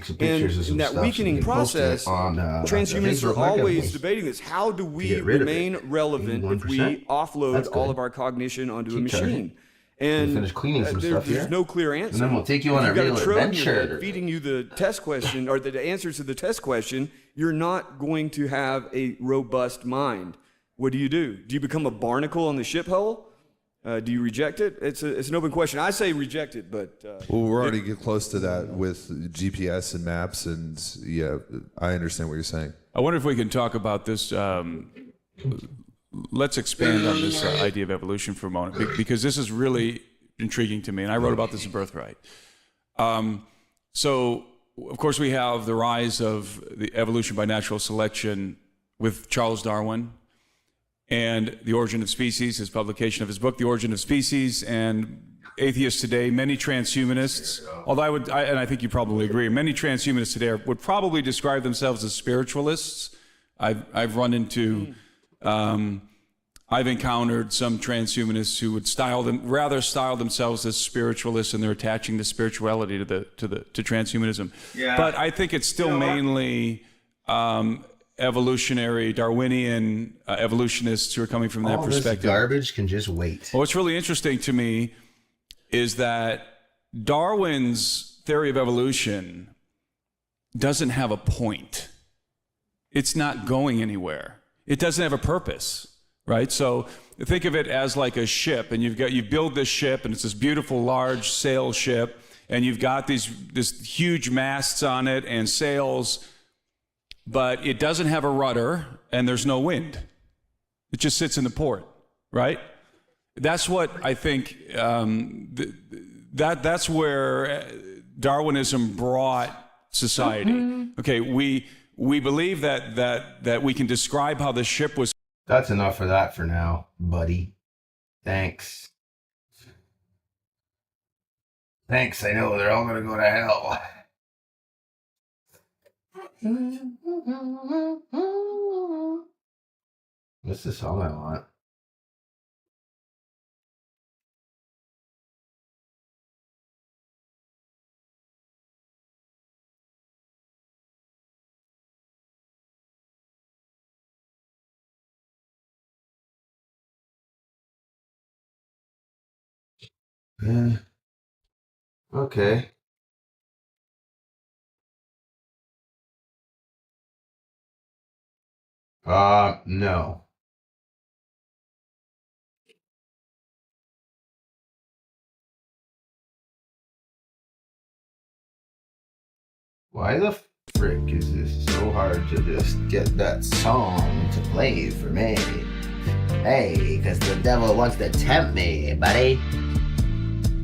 in that weakening process, transhumanists are always debating this. How do we remain relevant if we offload all of our cognition onto a machine? And finish cleaning some stuff there's here. no clear answer. And then we'll take you on a real adventure. Feeding you the test question or the answers to the test question, you're not going to have a robust mind. What do? Do you become a barnacle on the ship hull? Do you reject it? It's an open question. I say reject it, but well, we're already getting close to that with GPS and maps, and yeah, I understand what you're saying. I wonder if we can talk about this. Let's expand on this idea of evolution for a moment, because this is really intriguing to me, and I wrote about this in Birthright. So, of course, we have the rise of the evolution by natural selection with Charles Darwin, and The Origin of Species, his publication of his book, The Origin of Species, and atheists today, many transhumanists, although and I think you probably agree, many transhumanists today would probably describe themselves as spiritualists. I've run into, I've encountered some transhumanists who would style themselves as spiritualists, and they're attaching the spirituality to transhumanism. Yeah. But I think it's still mainly evolutionary, Darwinian evolutionists who are coming from that perspective. This garbage can just wait. Well, what's really interesting to me is that Darwin's theory of evolution doesn't have a point. It's not going anywhere. It doesn't have a purpose, right? So think of it as like a ship, and you build this ship, and it's this beautiful large sail ship, and you've got this huge masts on it and sails, but it doesn't have a rudder, and there's no wind. It just sits in the port, right? That's what I think, that's where Darwinism brought society. Mm-hmm. Okay, we believe that we can describe how the ship was. That's enough for that for now, buddy. Thanks. Thanks, I know they're all gonna go to hell. What's the song I want? Okay. No. Why the frick is this so hard to just get that song to play for me? Hey, because the devil wants to tempt me, buddy.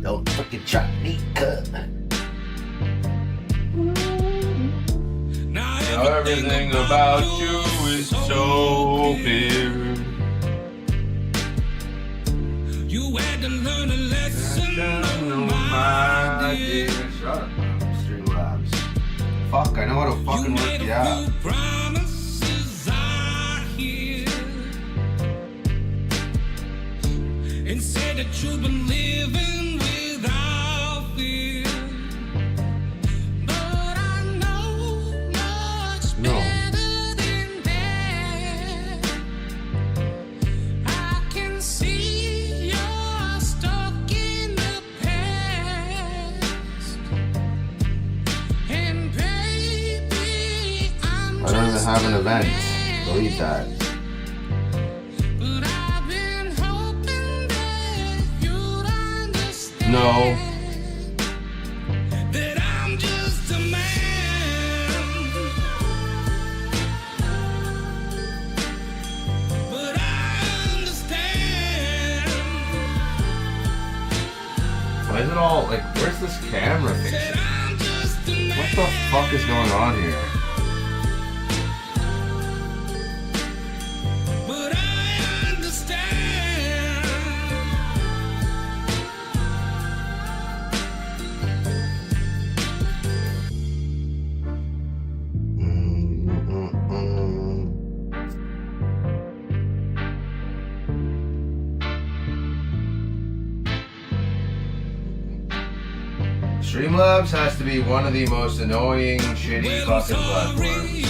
Don't fucking try me, Now everything about you is so clear. You had to learn a lesson on my dear. Shut up, Streamlabs. Fuck, I know how to fucking work the app. Promises I hear, and said that you've been living without fear. But I know much better than that. I can see you're stuck in the past. And baby, I don't even have an event. Believe that. No. That I'm just a man. But I understand. Why is it all like, where's this camera fixing? What the fuck is going on here? But I understand. Streamlabs has to be one of the most annoying, shitty fucking platforms.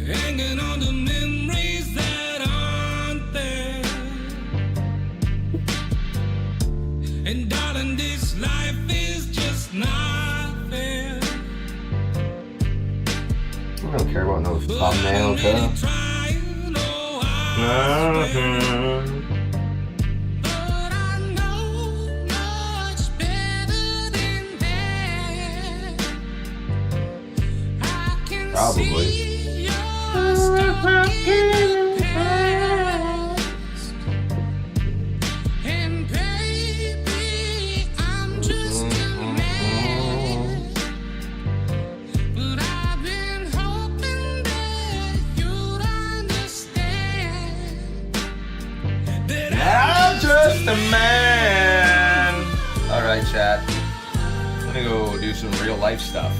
Hanging on the memories that aren't there. And darling, this life is just not fair. I don't care about no thumbnail, though. Probably. I'm just a man. All right, chat. I'm gonna go do some real life stuff.